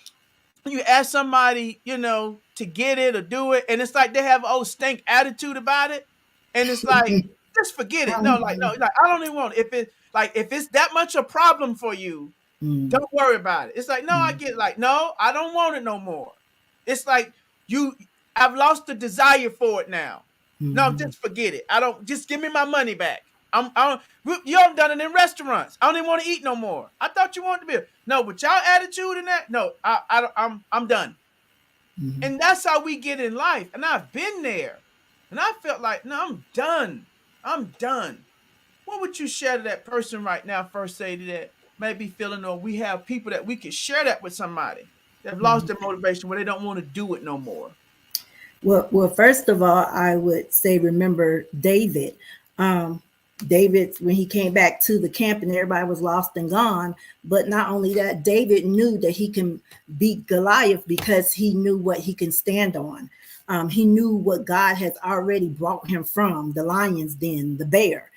you ask somebody, to get it or do it, and it's like they have an old stink attitude about it, and it's like, just forget it. No, like I don't even want it. If it's that much a problem for you, don't worry about it. It's like, no, I get it. Like, no, I don't want it no more. It's like I've lost the desire for it now. No, just forget it. Just give me my money back. You haven't done it in restaurants. I don't even want to eat no more. I thought you wanted to be. No, with y'all attitude in that, no, I'm done. And that's how we get in life. And I've been there. And I felt like, no, I'm done. I'm done. What would you share to that person right now, First Lady, that may be feeling, or we have people that we could share that with somebody that have lost their motivation, where they don't want to do it no more? Well, first of all, I would say, remember David. David, when he came back to the camp and everybody was lost and gone, but not only that, David knew that he can beat Goliath because he knew what he can stand on. He knew what God has already brought him from, the lion's den, the bear.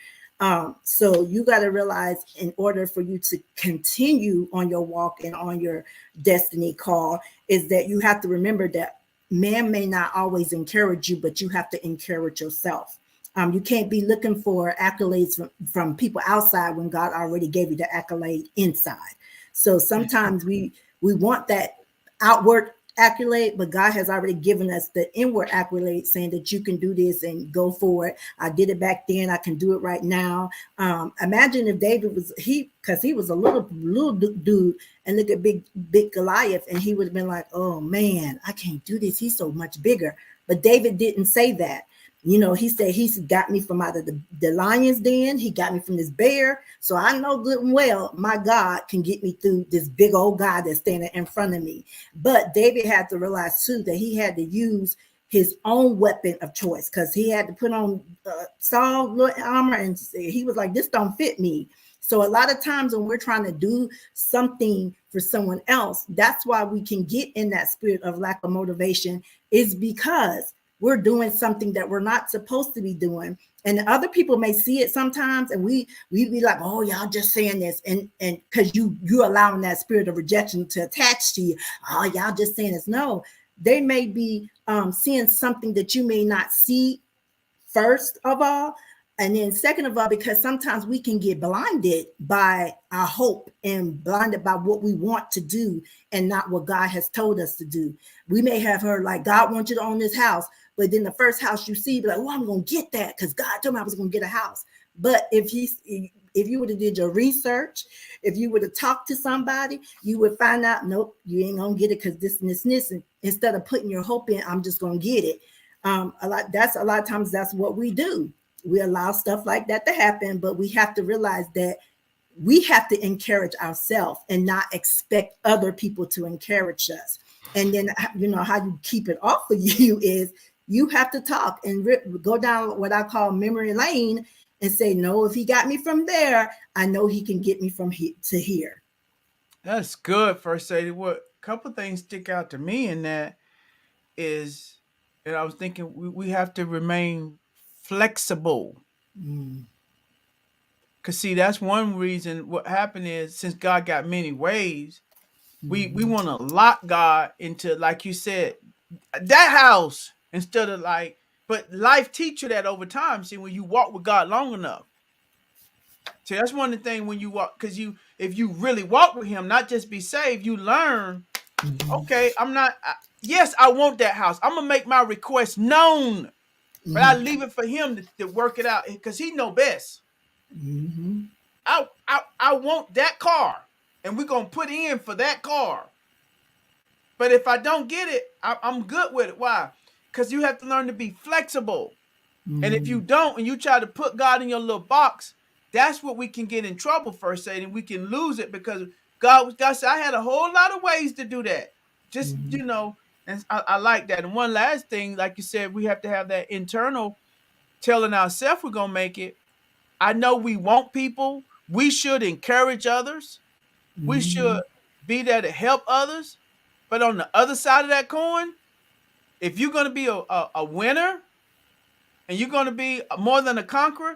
So you got to realize, in order for you to continue on your walk and on your destiny call, is that you have to remember that man may not always encourage you, but you have to encourage yourself. You can't be looking for accolades from people outside when God already gave you the accolade inside. So sometimes we want that outward accolade, but God has already given us the inward accolade, saying that you can do this and go for it. I did it back then. I can do it right now. Imagine if David because he was a little dude, and look at big Goliath, and he would have been like, oh man, I can't do this. He's so much bigger. But David didn't say that. He said, he's got me from out of the lion's den. He got me from this bear. So I know good and well, my God can get me through this big old guy that's standing in front of me. But David had to realize too, that he had to use his own weapon of choice, because he had to put on Saul's armor, and he was like, this don't fit me. So a lot of times when we're trying to do something for someone else, that's why we can get in that spirit of lack of motivation, is because we're doing something that we're not supposed to be doing. And other people may see it sometimes, and we be like, oh, y'all just saying this, and because you allowing that spirit of rejection to attach to you. Oh, y'all just saying this. No, they may be seeing something that you may not see, first of all. And then second of all, because sometimes we can get blinded by our hope and blinded by what we want to do and not what God has told us to do. We may have heard like, God wants you to own this house, but then the first house you see, be like, oh, I'm going to get that because God told me I was going to get a house. But if you would have did your research, if you would have talked to somebody, you would find out, nope, you ain't going to get it because this and this and this. And instead of putting your hope in, I'm just going to get it. A lot of times that's what we do. We allow stuff like that to happen, but we have to realize that we have to encourage ourselves and not expect other people to encourage us. And then, how you keep it off of you is you have to talk and go down what I call memory lane and say, no, if he got me from there, I know he can get me from here to here. That's good, First Lady. What a couple things stick out to me in that is, and I was thinking we have to remain flexible. Because see, that's one reason what happened is, since God got many ways, we want to lock God into, like you said, that house instead of like, but life teach you that over time. See, when you walk with God long enough. See, that's one of the things when you walk, because if you really walk with him, not just be saved, you learn, okay, yes, I want that house. I'm going to make my request known. But I leave it for him to work it out because he know best. I want that car, and we're going to put in for that car. But if I don't get it, I'm good with it. Why? Because you have to learn to be flexible. And if you don't, and you try to put God in your little box, that's what we can get in trouble, First Lady, and we can lose it because God said, I had a whole lot of ways to do that. Just, and I like that. And one last thing, like you said, we have to have that internal telling ourselves we're going to make it. I know we want people. We should encourage others. We should be there to help others. But on the other side of that coin, if you're going to be a winner and you're going to be more than a conqueror,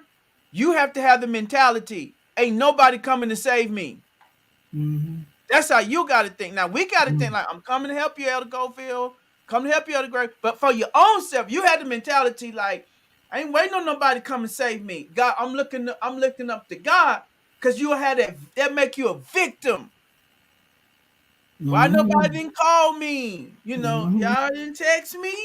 you have to have the mentality, ain't nobody coming to save me. That's how you got to think. Now, we got to think like, I'm coming to help you, Elder Goldfield. Come to help you, Elder Gray. But for your own self, you had the mentality like, I ain't waiting on nobody to come and save me. God, I'm looking up to God, because you had that make you a victim. Why nobody didn't call me? Y'all didn't text me.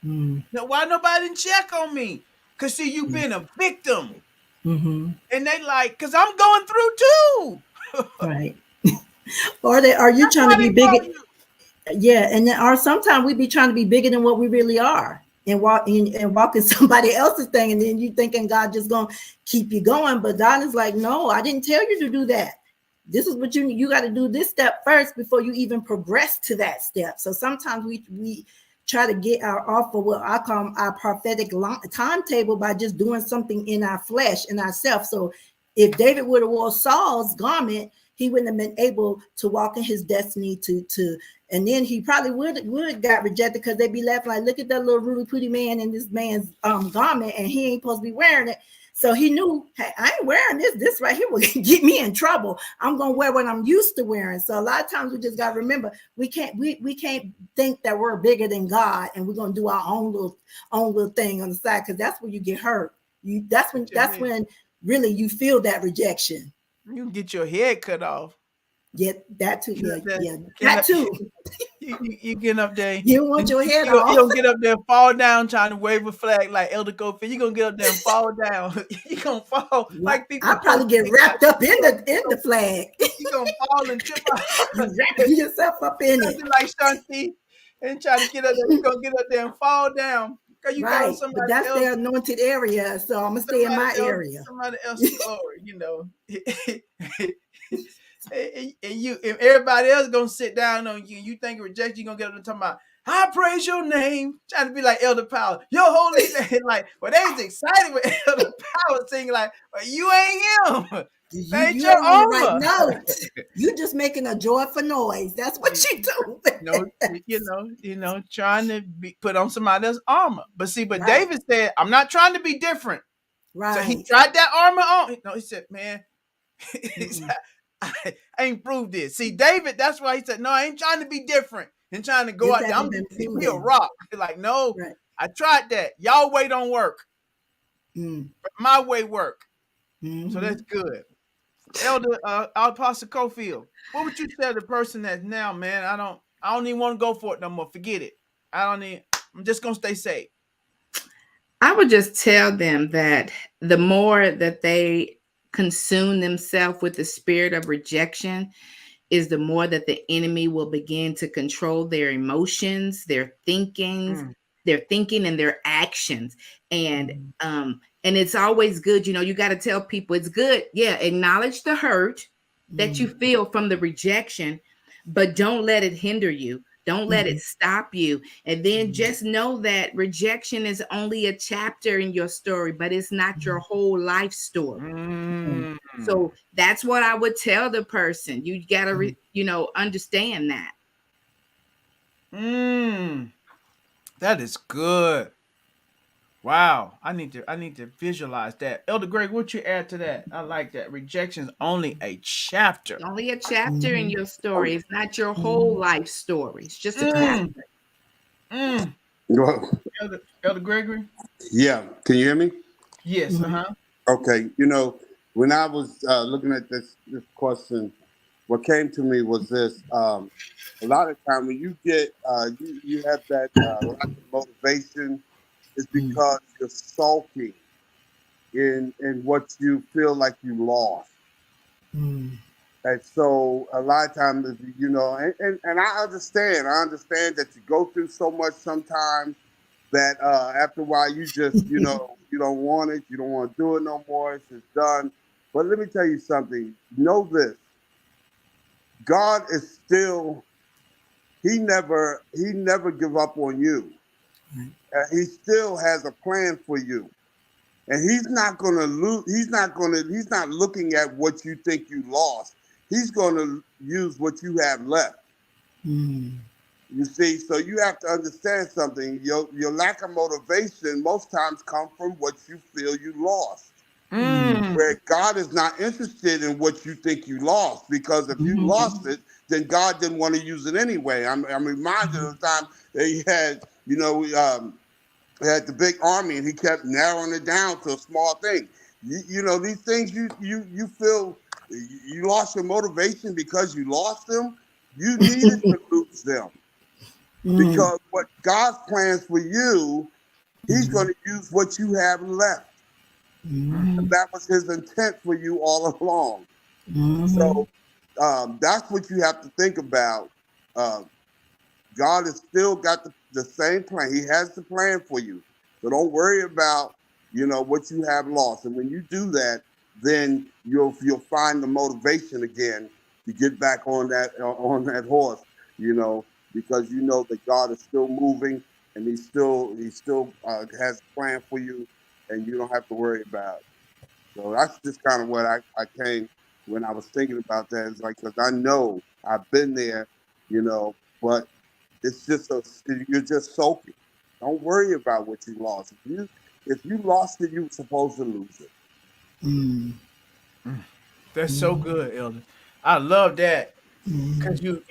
Now, why nobody didn't check on me? Because see, you been a victim. And they like, because I'm going through too. Right. Or are you trying to be bigger? Yeah, or sometimes we be trying to be bigger than what we really are, and walking somebody else's thing, and then you thinking God just gonna keep you going, but God is like, no, I didn't tell you to do that. This is what you got to do this step first before you even progress to that step. So sometimes we try to get off of what I call our prophetic timetable by just doing something in our flesh, in ourselves. So if David would have wore Saul's garment, he wouldn't have been able to walk in his destiny and then he probably would got rejected, because they'd be laughing like, look at that little rudy pooty man in this man's garment, and he ain't supposed to be wearing it. So he knew, hey, I ain't wearing this right here will get me in trouble. I'm gonna wear what I'm used to wearing. So a lot of times we just gotta remember, we can't think that we're bigger than God and we're gonna do our own little thing on the side, because that's when you get hurt. That's when really you feel that rejection. You can get your head cut off. Yeah, that too. Yeah, that too. You get up there. You want your head off. You don't get up there and fall down trying to wave a flag like Elder Goldfield. You're going to get up there and fall down. You're going to fall. Like people. I probably get wrapped up in the flag. You're going to fall and trip out. You wrapping yourself up in it. Like Shanti and trying to get up there. You're going to get up there and fall down. Right, but that's their anointed area, so I'm gonna stay in my area. Somebody else's glory, and everybody else gonna sit down on you. You think rejection, you gonna get up and talking about, I praise your name, trying to be like Elder Power, your holy name. Like, well, they was excited with Elder Power singing like, well, you ain't him. That ain't You your ain't on the right armor. note. You just making a joyful noise. That's what you do. Trying to put on somebody else's armor. But see, Right. David said, I'm not trying to be different. So he Right. tried that armor on. No, he said, man, he Mm-mm. said, I ain't proved this. See, David, that's why he said, no, I ain't trying to be different and trying to go This out there. hasn't I'm been just gonna be a proven. rock. Like, no, Right. I tried that. Y'all way don't work. Mm. But my way work. Mhm. So that's good. Elder Apostle Cofield, what would you tell the person that now, man, I don't even want to go for it no more. Forget it. I'm just gonna stay safe. I would just tell them that the more that they consume themselves with the spirit of rejection, is the more that the enemy will begin to control their emotions, their thinkings, their thinking and their actions. And it's always good, you got to tell people it's good. Yeah, acknowledge the hurt that you feel from the rejection, but don't let it hinder you. Don't let it stop you. And then just know that rejection is only a chapter in your story, but it's not your whole life story. So that's what I would tell the person. You got to, understand that. That is good. Wow. I need to visualize that. Elder Greg, what you add to that? I like that. Rejection is only a chapter. Only a chapter in your story. It's not your whole life story. It's just a chapter. Well, Elder Gregory? yeah. Can you hear me? Yes. Okay. When I was looking at this question, what came to me was this. A lot of time when you get you have that lack of motivation, it's because you're sulking in what you feel like you lost. And so a lot of times, and I understand that you go through so much sometimes that after a while you just, you don't want it, you don't want to do it no more, it's just done. But let me tell you something. Know this. God is still, he never give up on you. He still has a plan for you. And he's not going to lose. He's not looking at what you think you lost. He's going to use what you have left. You see, so you have to understand something. Your lack of motivation most times comes from what you feel you lost. Where God is not interested in what you think you lost, because if you lost it, then God didn't want to use it anyway. I'm reminded of the time that he had, he had the big army and he kept narrowing it down to a small thing. These things you feel you lost your motivation because you lost them. You needed to lose them, because what God's plans for you, he's going to use what you have left. And that was his intent for you all along. So that's what you have to think about. God has still got the same plan. He has the plan for you. So don't worry about, what you have lost. And when you do that, then you'll find the motivation again to get back on that horse, because you know that God is still moving and he still has a plan for you, and you don't have to worry about it. So that's just kind of what I came when I was thinking about that. It's like, because I know I've been there, but it's just you're just soaking. Don't worry about what you lost. If you lost it, you were supposed to lose it. That's so good, Elder. I love that. Because you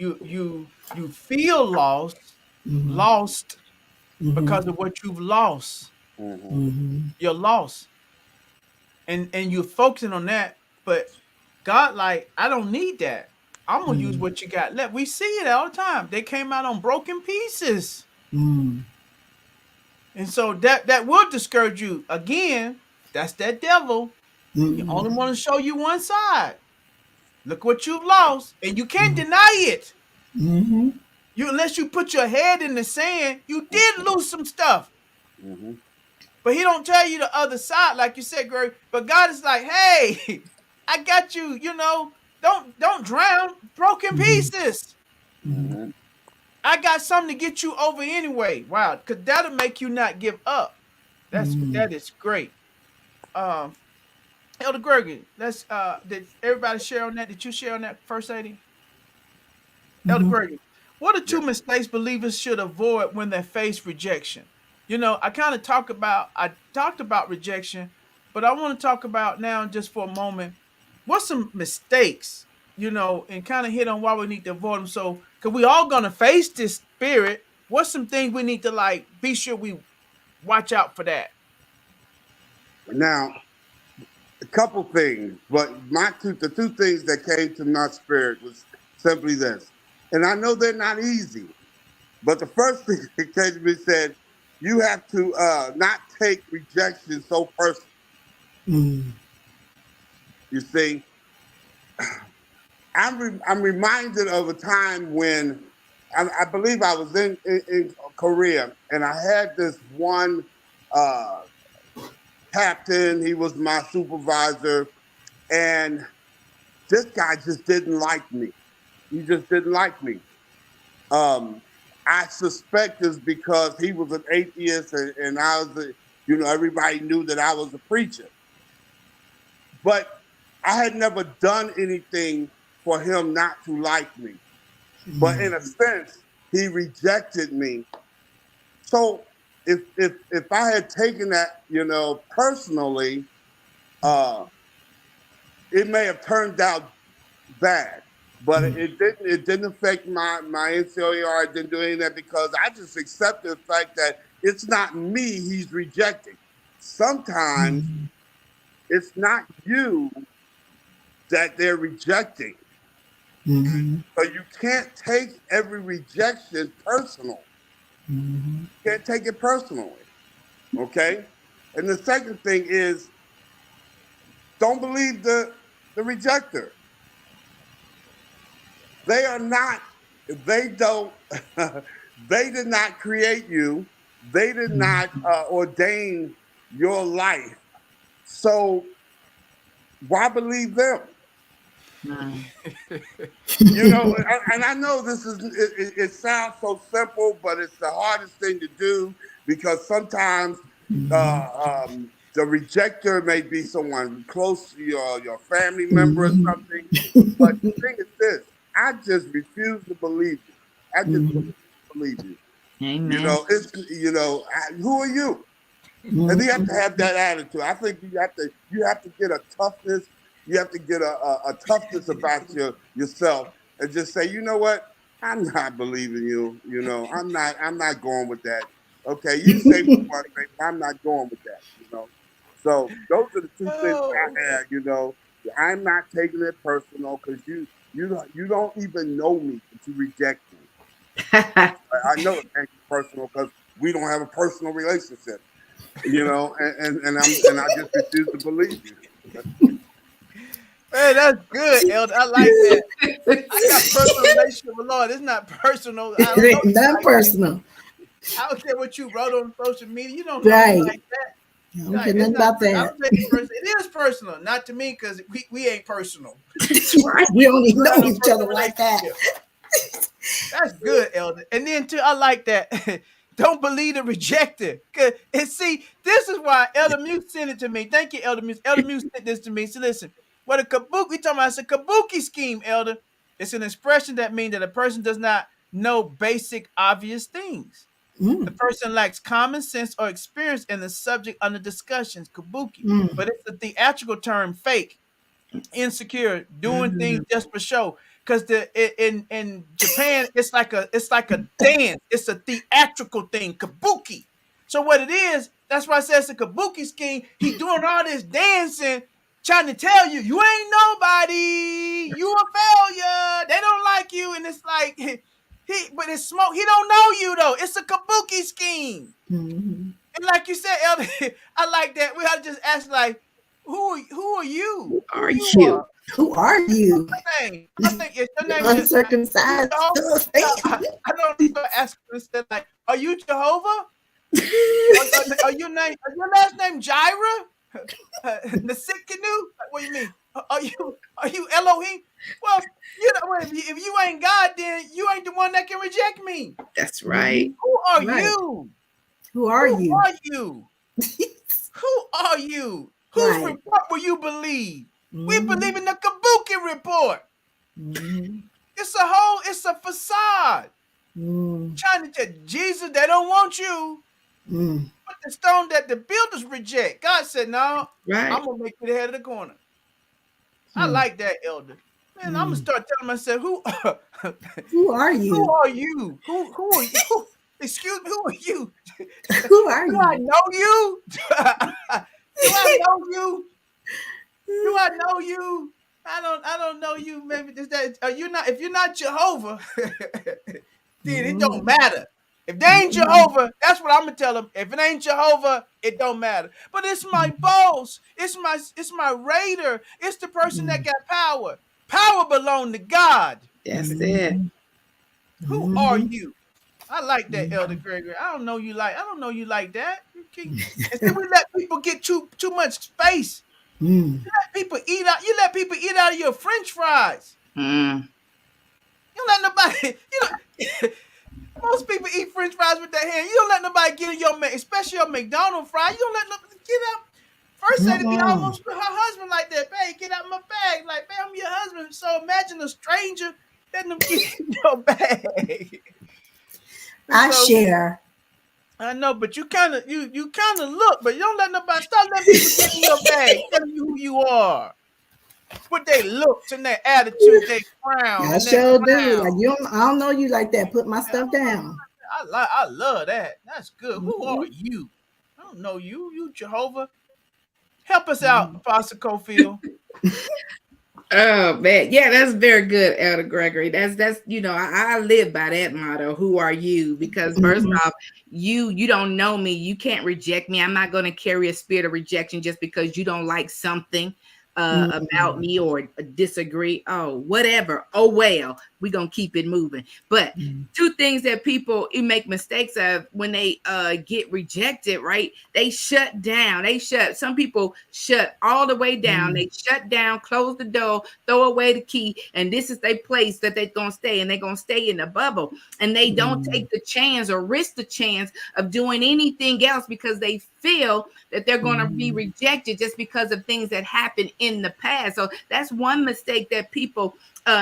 feel lost because of what you've lost. You're lost. And you're focusing on that, but God, like, I don't need that. I'm gonna use what you got left. We see it all the time. They came out on broken pieces. And so that will discourage you. Again, that's that devil. You only want to show you one side. Look what you've lost, and you can't deny it. Unless you put your head in the sand, you did lose some stuff. But he don't tell you the other side, like you said, Greg. But God is like, hey, I got you. Don't drown. Broken pieces. I got something to get you over anyway. Wow, because that'll make you not give up. That is great. Elder Gregory, let's did everybody share on that? Did you share on that, First Lady? Elder Mhm. Gregory, what are two Yes. mistakes believers should avoid when they face rejection? I talked about rejection, but I want to talk about now just for a moment. What's some mistakes, and kind of hit on why we need to avoid them. So, because we all gonna face this spirit, what's some things we need to like be sure we watch out for that? Now, a couple things, but the two things that came to my spirit was simply this, and I know they're not easy, but the first thing that came to me said, you have to not take rejection so personal. Mm. You see, I'm reminded of a time when I believe I was in Korea, and I had this one uh, captain. He was my supervisor, and this guy just didn't like me. He just didn't like me. Um, I suspect it's because he was an atheist, and I was, everybody knew that I was a preacher. But I had never done anything for him not to like me. But in a sense, he rejected me. So if I had taken that, personally, uh, it may have turned out bad. But it didn't affect my NCOER. It didn't do any of that because I just accepted the fact that it's not me he's rejecting. Sometimes it's not you that they're rejecting. Mhm. So you can't take every rejection personal. Mhm. You can't take it personally. Okay? And the second thing is don't believe the rejector. They are not, they don't, they did not create you. They did not ordain your life. So why believe them? Mm. And I know this it sounds so simple, but it's the hardest thing to do because sometimes the rejector may be someone close to your family member or Mhm. something. But the thing is this, I just refuse to believe you. I just refuse Mhm. to believe you. Amen. Who are you? And you have to Mhm. have that attitude. I think you have to get a toughness. You have to get a toughness about yourself and just say, you know what? I'm not believing you. I'm not going with that. Okay, you say what you want to say, but I'm not going with that. So those are the two things Oh, that I had. I'm not taking it personal because you don't even know me, but you reject me. I know it can't be personal because we don't have a personal relationship. And I just refuse to believe you. man, that's good, Elder. I like that. I got personal relationship with Lord. It's not personal. I don't It know ain't you not like that. personal. I don't care what you wrote on social media. You don't know me Right. like that. I don't Right? care It's nothing not. about I that. don't take it personal. It is personal, not to me because we ain't personal. That's right. We don't We even don't know have no each personal other like that. relationship. That's good, Elder. And then too, I like that. Don't believe the rejected. And see, this is why Elder Muse sent it to me. Thank you, Elder Muse. Elder Muse sent this to me. So listen, what a kabuki, we talking about, it's a kabuki scheme, Elder. It's an expression that means that a person does not know basic, obvious things. The Mm. person lacks common sense or experience in the subject under discussions, kabuki. Mm. But it's a theatrical term, fake, insecure, doing things Mm. just for show. Because in Japan, it's like a dance. It's a theatrical thing, kabuki. So what it is, that's why I said it's a kabuki scheme. He doing all this dancing, trying to tell you you ain't nobody, you a failure. They don't like you, and it's like but it's smoke. He don't know you though. It's a kabuki scheme. Mhm. And like you said, Elder, I like that. We gotta just ask like, who are you? Who Who are you you? are? Who are you? Your name? I think it's your name is you Uncircumcised Jehovah. Philistine. I don't know. Ask instead like, are you Jehovah? Are you name? Is your last name Jireh? The sick canoe? What do you mean? Are you Elohim? Well, if you ain't God, then you ain't the one that can reject me. That's right. Mhm. Who are Right. you? Who are Who you? are you? Who are you? Whose Right. report will you believe? We Mhm. believe in the Kabuki report. Mhm. It's a facade. Mm. Trying to tell Jesus, they don't want you. Mm. But the stone that the builders reject. God said, no, Right. I'm gonna make you the head of the corner. I Mm. like that, elder. Man, I'm gonna Mm. start telling myself, who Who are who you? are you? Who are you? Excuse me, who are you? Who are Do I you? know you? Do I know you? Do I know you? I don't know you. Maybe just that you're not if you're not Jehovah, then it don't Mhm. matter. If they ain't Mhm. Jehovah, that's what I'm gonna tell them. If it ain't Jehovah, it don't matter. But it's my boss. It's my raider. It's the person that Mhm. got power. Power belong to God. That's it. Mhm. Who are Mhm. you? I like that, Elder Mhm. Gregory. I don't know you like that. And then we let people get too much space. Mm. People eat out. You let people eat out of your French fries. Mm. You don't let nobody. You know, most people eat French fries with their hand. You don't let nobody get in your, especially your McDonald's fry. You don't let nobody get up. First lady be Mm-mm. almost with her husband like that. Babe, get out my bag. Like, babe, I'm your husband. So imagine a stranger letting them get in your bag. And I so share. I know, but you kind of look, but you don't let nobody stop letting people get in your bag, telling you who you are. With their looks and their attitude, they frown I and they sure do. clown. Like you don't, I don't know you like that. Put my stuff down. I love that. That's good. Who are Mhm. you? I don't know you. You Jehovah. Help us out, Mhm. Apostle Cofield. Oh man, yeah, that's very good, Elder Gregory. That's I live by that motto. Who are you? Because first Mhm. off, you don't know me. You can't reject me. I'm not going to carry a spirit of rejection just because you don't like something about Mhm. me or disagree. Oh, whatever. Oh well, we're gonna keep it moving. But Mhm. two things that people make mistakes of when they get rejected, right? They shut down. Some people shut all the way down. They shut down, close the door, throw away the key, and this is their place that they're gonna stay, and they're gonna stay in the bubble. And they don't Mhm. take the chance or risk the chance of doing anything else because they feel that they're going to be Mhm. rejected just because of things that happened in the past. So that's one mistake that people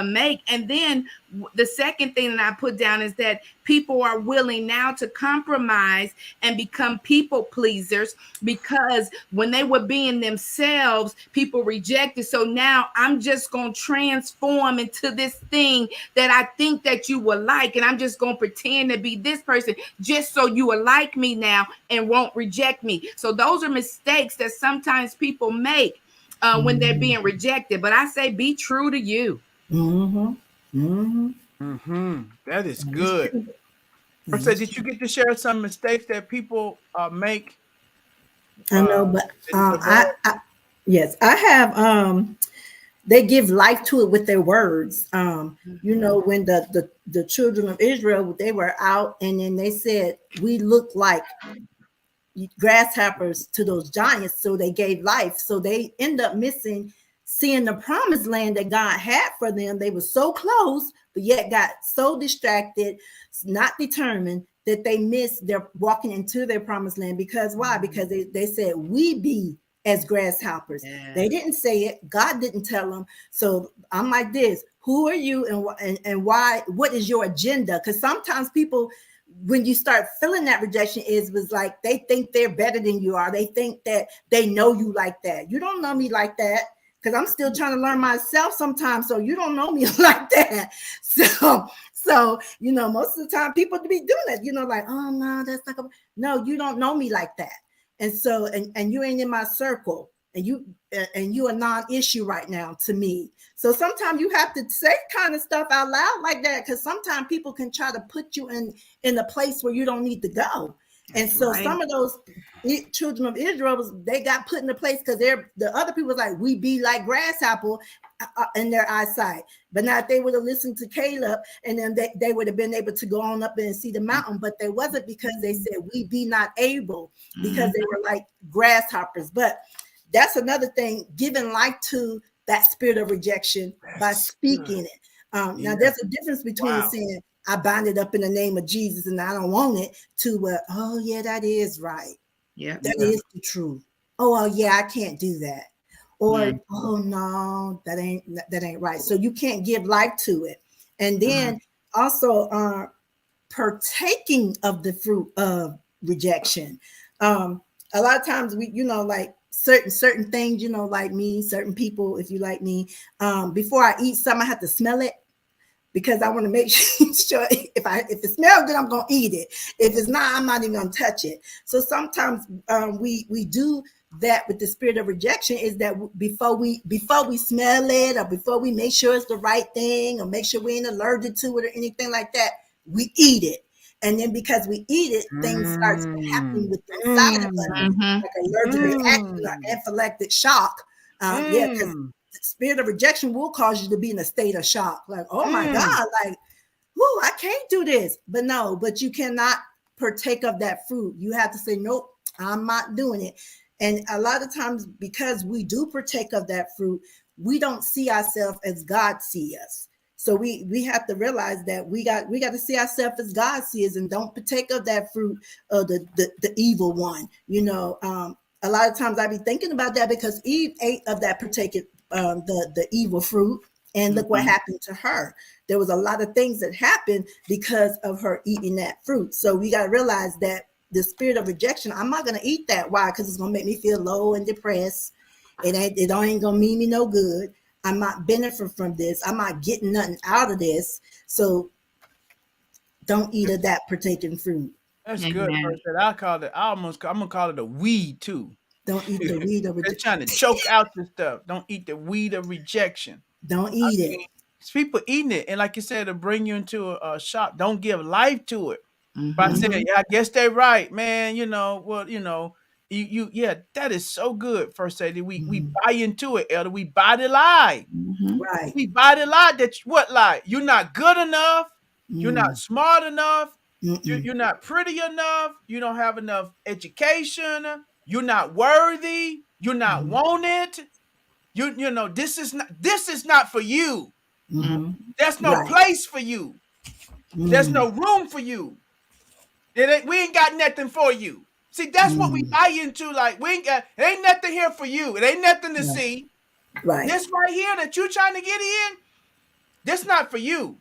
make. And then the second thing that I put down is that people are willing now to compromise and become people pleasers because when they were being themselves, people rejected. So now I'm just going to transform into this thing that I think that you will like, and I'm just going to pretend to be this person just so you will like me now and won't reject me. So those are mistakes that sometimes people make when they're being rejected. But I say be true to you. Mhm. Mhm. That is That is good. true. I That said, is did you true. get to share some mistakes that people make? I know, but In the word? yes, I have they give life to it with their words. You Mhm. know, when the children of Israel, they were out and then they said, we look like grasshoppers to those giants, so they gave life. So they end up missing seeing the promised land that God had for them. They were so close, but yet got so distracted, not determined, that they missed their walking into their promised land. Because why? Because they said, we be as grasshoppers. Yeah. They didn't say it. God didn't tell them. So I'm like this: who are you, and why? What is your agenda? Because sometimes people, when you start feeling that rejection, was like they think they're better than you are. They think that they know you like that. You don't know me like that, because I'm still trying to learn myself sometimes. So you don't know me like that. So you know, most of the time people be doing it. You know, like, oh no, that's not. No, you don't know me like that. And so, and you ain't in my circle, and you a non-issue right now to me. So sometimes you have to say kind of stuff out loud like that, because sometimes people can try to put you in a place where you don't need to go. And That's so right. some of those children of Israel, they got put in a place because the other people was like, we be like grasshopper in their eyesight. But now if they would have listened to Caleb, and then they would have been able to go on up and see the mountain. But they wasn't, because they said, we be not able, because they were like grasshoppers. But that's another thing, giving life to that spirit of rejection by That's good. speaking it. Now, Yeah. there's a difference between Wow. saying, I bind it up in the name of Jesus and I don't want it, to oh yeah, that is right. Yeah. That is the truth. oh well, yeah, I can't do that, or Mm. oh no, that ain't right. So you can't give life to it. And then also partaking of the fruit of rejection. A lot of times we, like certain things, like me, certain people, if you like me, before I eat something, I have to smell it because I want to make sure if it smells good, I'm gonna eat it. If it's not, I'm not even gonna touch it. So sometimes we do that with the spirit of rejection, is that before we smell it, or before we make sure it's the right thing, or make sure we ain't allergic to it or anything like that, we eat it. And then because we eat it, things starts happening with the inside of us, Mhm. like allergic reaction or anaphylactic shock. Yeah, because the spirit of rejection will cause you to be in a state of shock, like, oh my God, like, whoo, I can't do this. But you cannot partake of that fruit. You have to say, nope, I'm not doing it. And a lot of times, because we do partake of that fruit, we don't see ourselves as God sees us. So we have to realize that we got to see ourselves as God sees, and don't partake of that fruit of the evil one. A lot of times I be thinking about that, because Eve ate of that partaken the evil fruit, and look what happened to her. There was a lot of things that happened because of her eating that fruit. So we got to realize that the spirit of rejection, I'm not going to eat that. Why? Because it's going to make me feel low and depressed. It ain't going to mean me no good. I'm not benefiting from this. I'm not getting nothing out of this. So don't eat of that partaken fruit. That's good. First, I'm gonna call it a weed too. Don't eat the weed of They're rejection. trying to choke out the stuff. Don't eat the weed of rejection. Don't eat it. It's people eating it, and like you said, to bring you into a shock. Don't give life to it. Mhm. But I said, yeah, I guess they're right, man. Yeah, that is so good. First lady, we buy into it, Elder. We buy the lie. Mhm. Right. We buy the lie what lie? You're not good enough. You're not smart enough. You're not pretty enough. You don't have enough education. You're not worthy. You're not wanted. This is not for you. There's no Right. place for you. There's no room for you. We ain't got nothing for you. See, that's what we buy into. Like, it ain't nothing here for you. It ain't nothing to see. Right. This right here that you're trying to get in, that's not for you.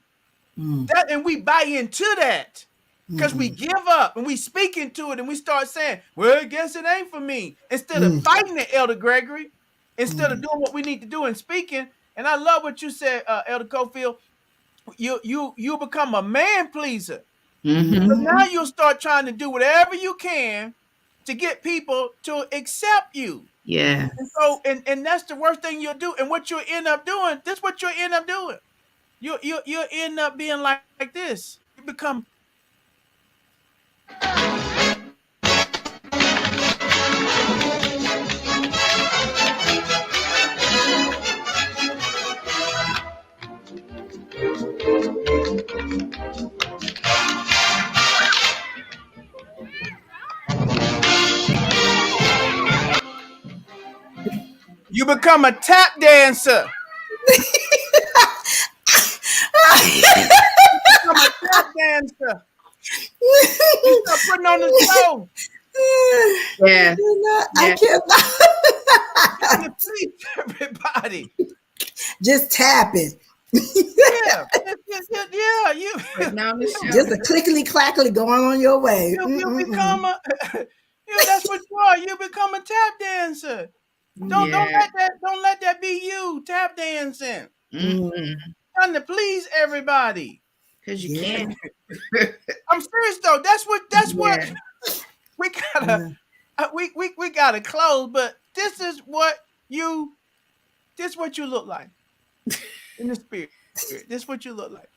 And we buy into that because we give up and we speak into it, and we start saying, well, I guess it ain't for me. Instead of fighting it, Elder Gregory, instead of doing what we need to do and speaking. And I love what you said, Elder Cofield. You become a man pleaser. Mhm. So now you'll start trying to do whatever you can to get people to accept you. Yeah. And so, and that's the worst thing you'll do. And what you'll end up doing, this is what you'll end up doing. You'll end up being like this. You become. You become a tap dancer. Become a tap dancer. You start putting on the show. Yeah. I cannot. Trying to please everybody. Just tap it. Yeah. You Now the show. Just a clickety clackety going on your way. become a. That's what you are. You become a tap dancer. Don't let that be you tap dancing. Trying to please everybody. Because you can't. I'm serious though. That's what we gotta we gotta close. But this is what you look like in the spirit. This is what you look like.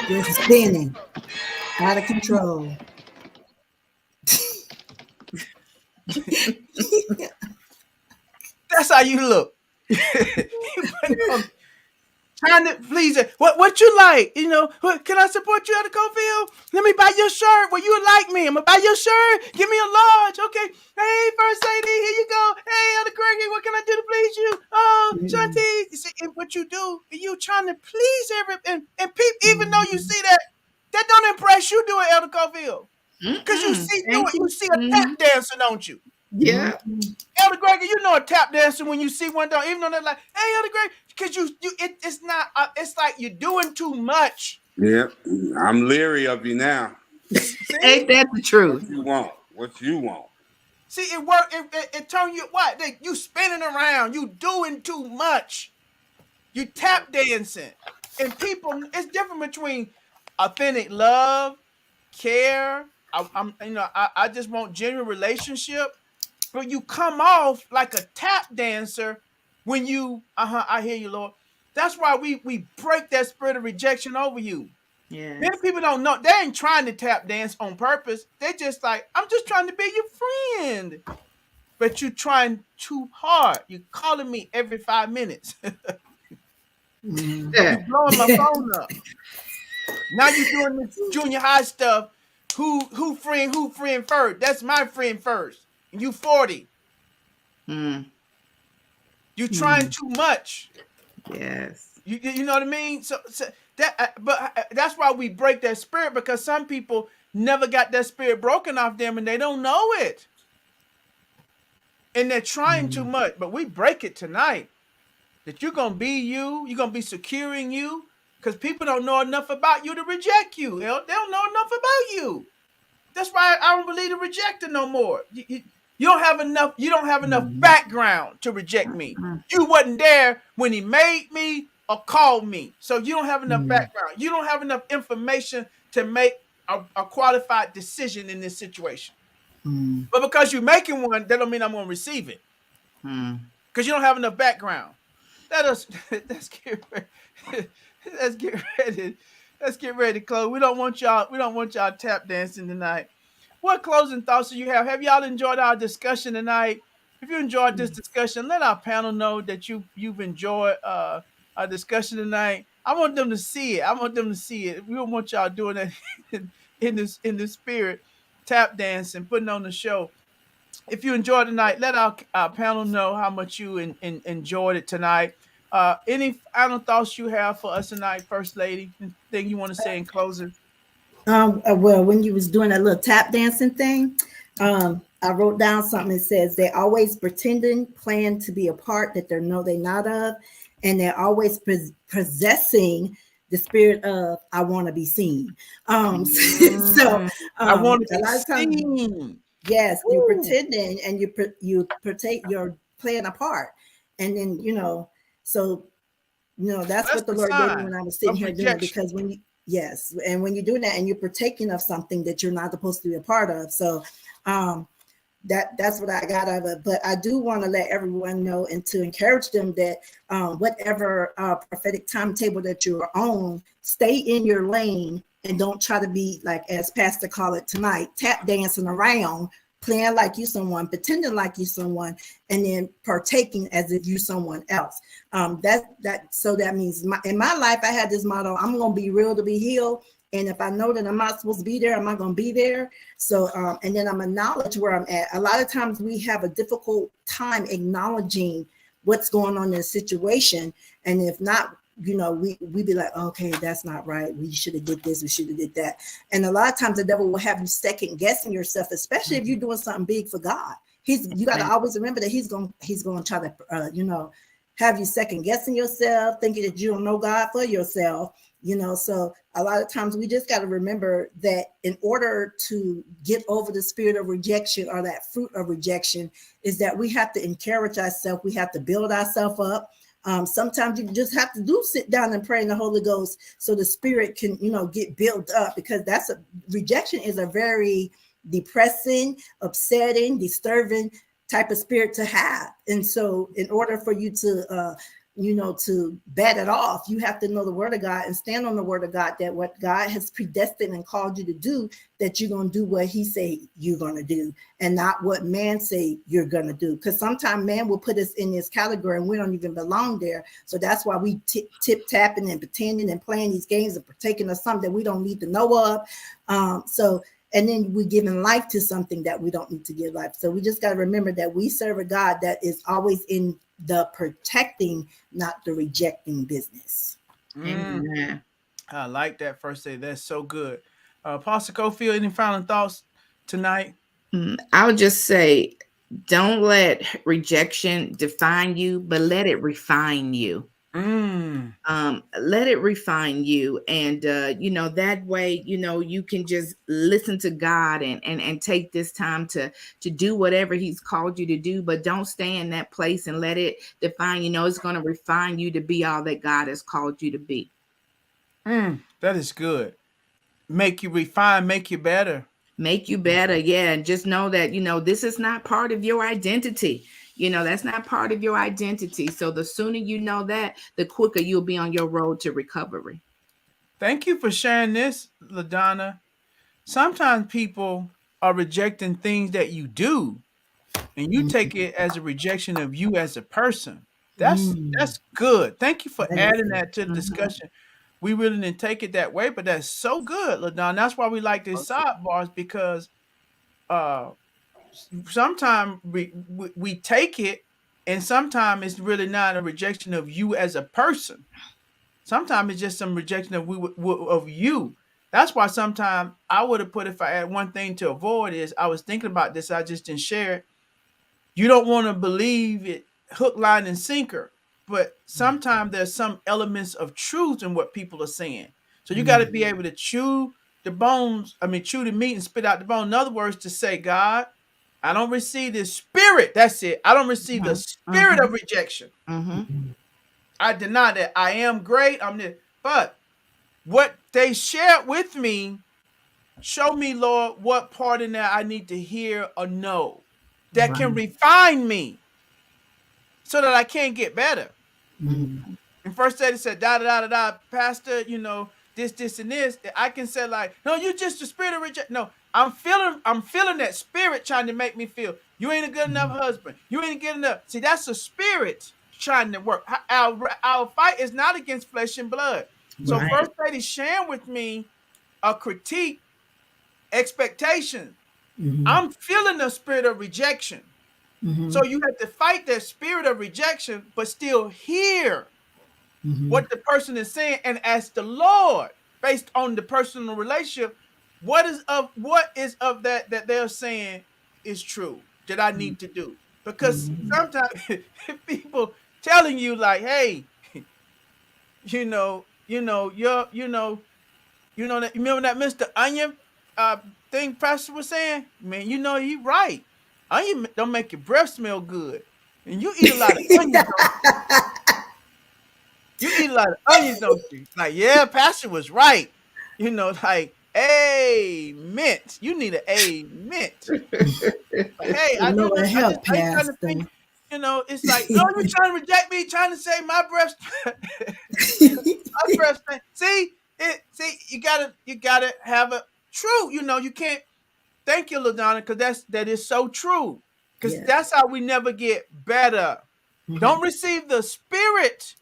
Just spinning out of control. That's how you look. trying to please it. What you like? You know, can I support you at the Cofield? Let me buy your shirt. Well, you like me. I'm gonna buy your shirt. Give me a large. Okay. Hey, First Lady, here you go. Hey, Elder Gregory, what can I do to please you? Oh, Shanti. You see, and what you do, you trying to please and people, even though you see that don't impress you, do it, Elder Cofield. Because you see a tap dancer, don't you? Yeah. Elder Gregory, you know a tap dancer when you see one, don't even though they're like, hey, Elder Gregory, because it's not, it's like you're doing too much. Yeah, I'm leery of you now. Ain't that the truth? What you want? See, it work. It turn you what? You spinning around. You doing too much. You tap dancing, and people. It's different between authentic love, care. I just want genuine relationship. But you come off like a tap dancer when you. I hear you, Lord. That's why we break that spirit of rejection over you. Yeah. Many people don't know. They ain't trying to tap dance on purpose. They just like, I'm just trying to be your friend. But you're trying too hard. You're calling me every 5 minutes. You're blowing my phone up. Now you're doing this junior high stuff. Who friend first? That's my friend first. And you 40. You're trying too much. Yes. You know what I mean? So that, but that's why we break that spirit, because some people never got that spirit broken off them and they don't know it. And they're trying too much, but we break it tonight. That you're going to be you. You're going to be secure in you, because people don't know enough about you to reject you. They don't know enough about you. That's why I don't believe the rejector no more. You don't have enough. You don't have enough background to reject me. You wasn't there when he made me or called me. So you don't have enough background. You don't have enough information to make a qualified decision in this situation. But because you're making one, that don't mean I'm going to receive it. Because you don't have enough background. Let's get ready. Let's get ready to close. We don't want y'all tap dancing tonight. What closing thoughts do you have? Have y'all enjoyed our discussion tonight? If you enjoyed this discussion, let our panel know that you've enjoyed our discussion tonight. I want them to see it. We don't want y'all doing that in the spirit, tap dancing, putting on the show. If you enjoyed tonight, let our panel know how much you enjoyed it tonight. Any final thoughts you have for us tonight, First Lady? Anything you want to say in closing? Well, when you was doing that little tap dancing thing, I wrote down something that says they always plan to be a part that they're not of, and they're always possessing the spirit of I want to be seen. So I want to a lot of times, be seen. yes, you're pretending and you're playing a part, and then so that's what the Lord gave me when I was sitting here doing it, because when you're doing that and you're partaking of something that you're not supposed to be a part of. So that's what I got out of it. But I do want to let everyone know and to encourage them that whatever prophetic timetable that you're on, stay in your lane and don't try to be, like as Pastor called it tonight, tap dancing around, playing like you someone, pretending like you someone, and then partaking as if you someone else. So that means in my life, I had this motto: I'm going to be real to be healed. And if I know that I'm not supposed to be there, I'm not going to be there. So, and then I'm acknowledge where I'm at. A lot of times we have a difficult time acknowledging what's going on in the situation. And if not, we be like, okay, that's not right. We should have did this. We should have did that. And a lot of times the devil will have you second guessing yourself, especially if you're doing something big for God. You got to always remember that he's going to try to, have you second guessing yourself, thinking that you don't know God for yourself. So a lot of times we just got to remember that in order to get over the spirit of rejection, or that fruit of rejection, is that we have to encourage ourselves. We have to build ourselves up. Sometimes you just have to sit down and pray in the Holy Ghost so the spirit can, get built up, because rejection is a very depressing, upsetting, disturbing type of spirit to have. And so in order for you to to bat it off. You have to know the word of God and stand on the word of God, that what God has predestined and called you to do, that you're going to do what he say you're going to do and not what man say you're going to do. Because sometimes man will put us in this category and we don't even belong there. So that's why we tip tapping and pretending and playing these games and partaking of something that we don't need to know of. And then we're giving life to something that we don't need to give life. So we just got to remember that we serve a God that is always in the protecting, not the rejecting business. Amen. I like that first day. That's so good. Pastor Cofield, any final thoughts tonight? I would just say, don't let rejection define you, but let it refine you. Let it refine you, and that way, you can just listen to God and take this time to do whatever he's called you to do, but don't stay in that place and let it define. It's going to refine you to be all that God has called you to be. That is good. Make you refine, make you better. Make you better. Yeah. And just know that, this is not part of your identity. That's not part of your identity. So the sooner you know that, the quicker you'll be on your road to recovery. Thank you for sharing this, LaDonna. Sometimes people are rejecting things that you do, and you take it as a rejection of you as a person. That's good. Thank you for adding that to the discussion. We really didn't take it that way, but that's so good, LaDonna. That's why we like these sidebars, because sometimes we take it, and sometimes it's really not a rejection of you as a person. Sometimes it's just some rejection of you. That's why sometimes I would have put, if I had one thing to avoid, is I was thinking about this, I just didn't share it. You don't want to believe it hook, line, and sinker. But sometimes there's some elements of truth in what people are saying. So you got to be able to chew the meat and spit out the bone. In other words, to say, God, I don't receive this spirit. That's it. I don't receive the spirit of rejection. I deny that I am great. I'm this. But what they shared with me, show me, Lord, what part in that I need to hear or know that can refine me so that I can get better. And first day, it said, Pastor, this, and this. I can say, like, no, you just the spirit of rejection. No, I'm feeling that spirit trying to make me feel you ain't a good enough husband. You ain't good enough. See, that's a spirit trying to work. Our fight is not against flesh and blood. So first lady sharing with me a critique, expectation. I'm feeling the spirit of rejection. So you have to fight that spirit of rejection, but still hear what the person is saying and ask the Lord, based on the personal relationship, what is of that they're saying is true that I need to do. Because sometimes people telling you, like, hey, that remember that Mr. Onion thing Pastor was saying? Man, he right. Onion don't make your breath smell good. And you eat a lot of onions. You eat a lot of onions, don't you? Like, yeah, Pastor was right. Like, hey, mint. You need an A mint. Like, hey, I do this. I trying to think. It's like, no, you're trying to reject me, trying to say my breath. My breath. See, you gotta have a true. You can't. Thank you, LaDonna, because that is so true. Because that's how we never get better. Don't receive the spirit,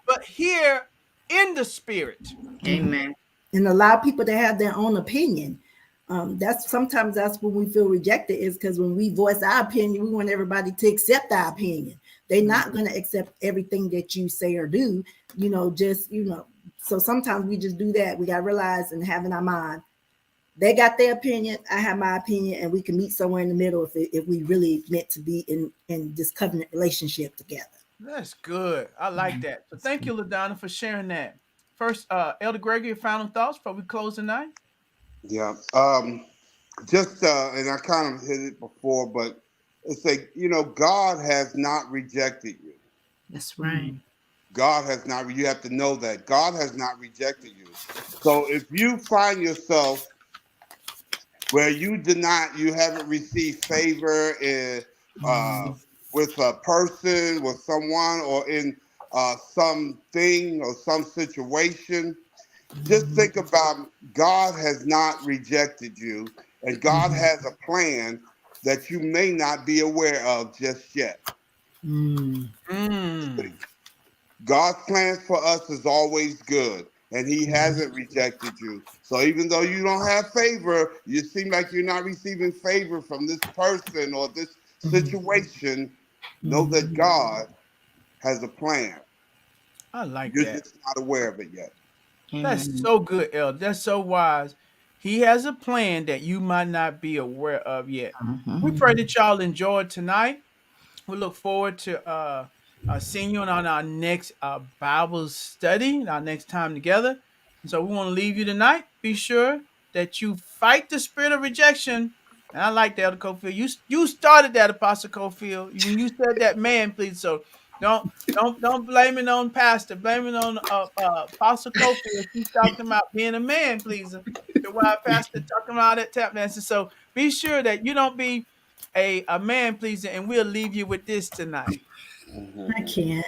but hear in the spirit. Amen. And allow people to have their own opinion. That's when we feel rejected, is because when we voice our opinion, we want everybody to accept our opinion. They're not going to accept everything that you say or do. So sometimes we just do that. We got to realize and have in our mind, they got their opinion, I have my opinion, and we can meet somewhere in the middle if we really meant to be in this covenant relationship together. That's good. I like that. So thank you, LaDonna, for sharing that. First, Elder Gregory, final thoughts before we close tonight? Yeah. Just and I kind of hit it before, but it's like, God has not rejected you. That's right. God has not. You have to know that God has not rejected you. So if you find yourself where you haven't received favor with a person, with someone, or in something or some situation, just think about God has not rejected you, and God has a plan that you may not be aware of just yet. Mm. Mm. God's plans for us is always good, and He hasn't rejected you. So even though you don't have favor, you seem like you're not receiving favor from this person or this situation, know that God has a plan. I like You're that. just not aware of it yet. That's Amen. so good, El. That's so wise. He has a plan that you might not be aware of yet. We pray that y'all enjoyed tonight. We look forward to seeing you on our next Bible study, our next time together. And so we want to leave you tonight. Be sure that you fight the spirit of rejection. And I like that, Elder Cofield. You started that, Apostle Cofield. When you said that, man, please. So don't blame it on Pastor. Blame it on Apostle Cofield. She's talking about being a man pleaser. The while Pastor talking about that tap dancing. So be sure that you don't be a man pleaser, and we'll leave you with this tonight. I can't.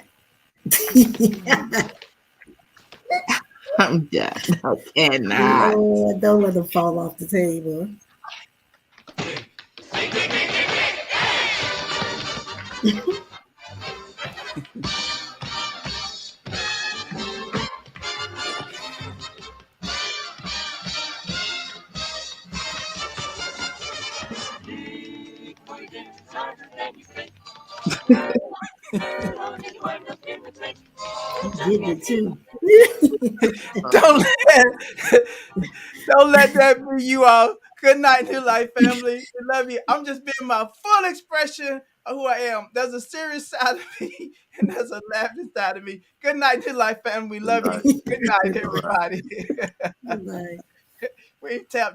I'm done. I cannot. Lord, don't let them fall off the table. You did it too. don't let don't let that be you all. Good night, New Life family. We love you. I'm just being my full expression of who I am. There's a serious side of me, and there's a laughing side of me. Good night, New Life family. We love you. Good night, everybody. Like, We tapped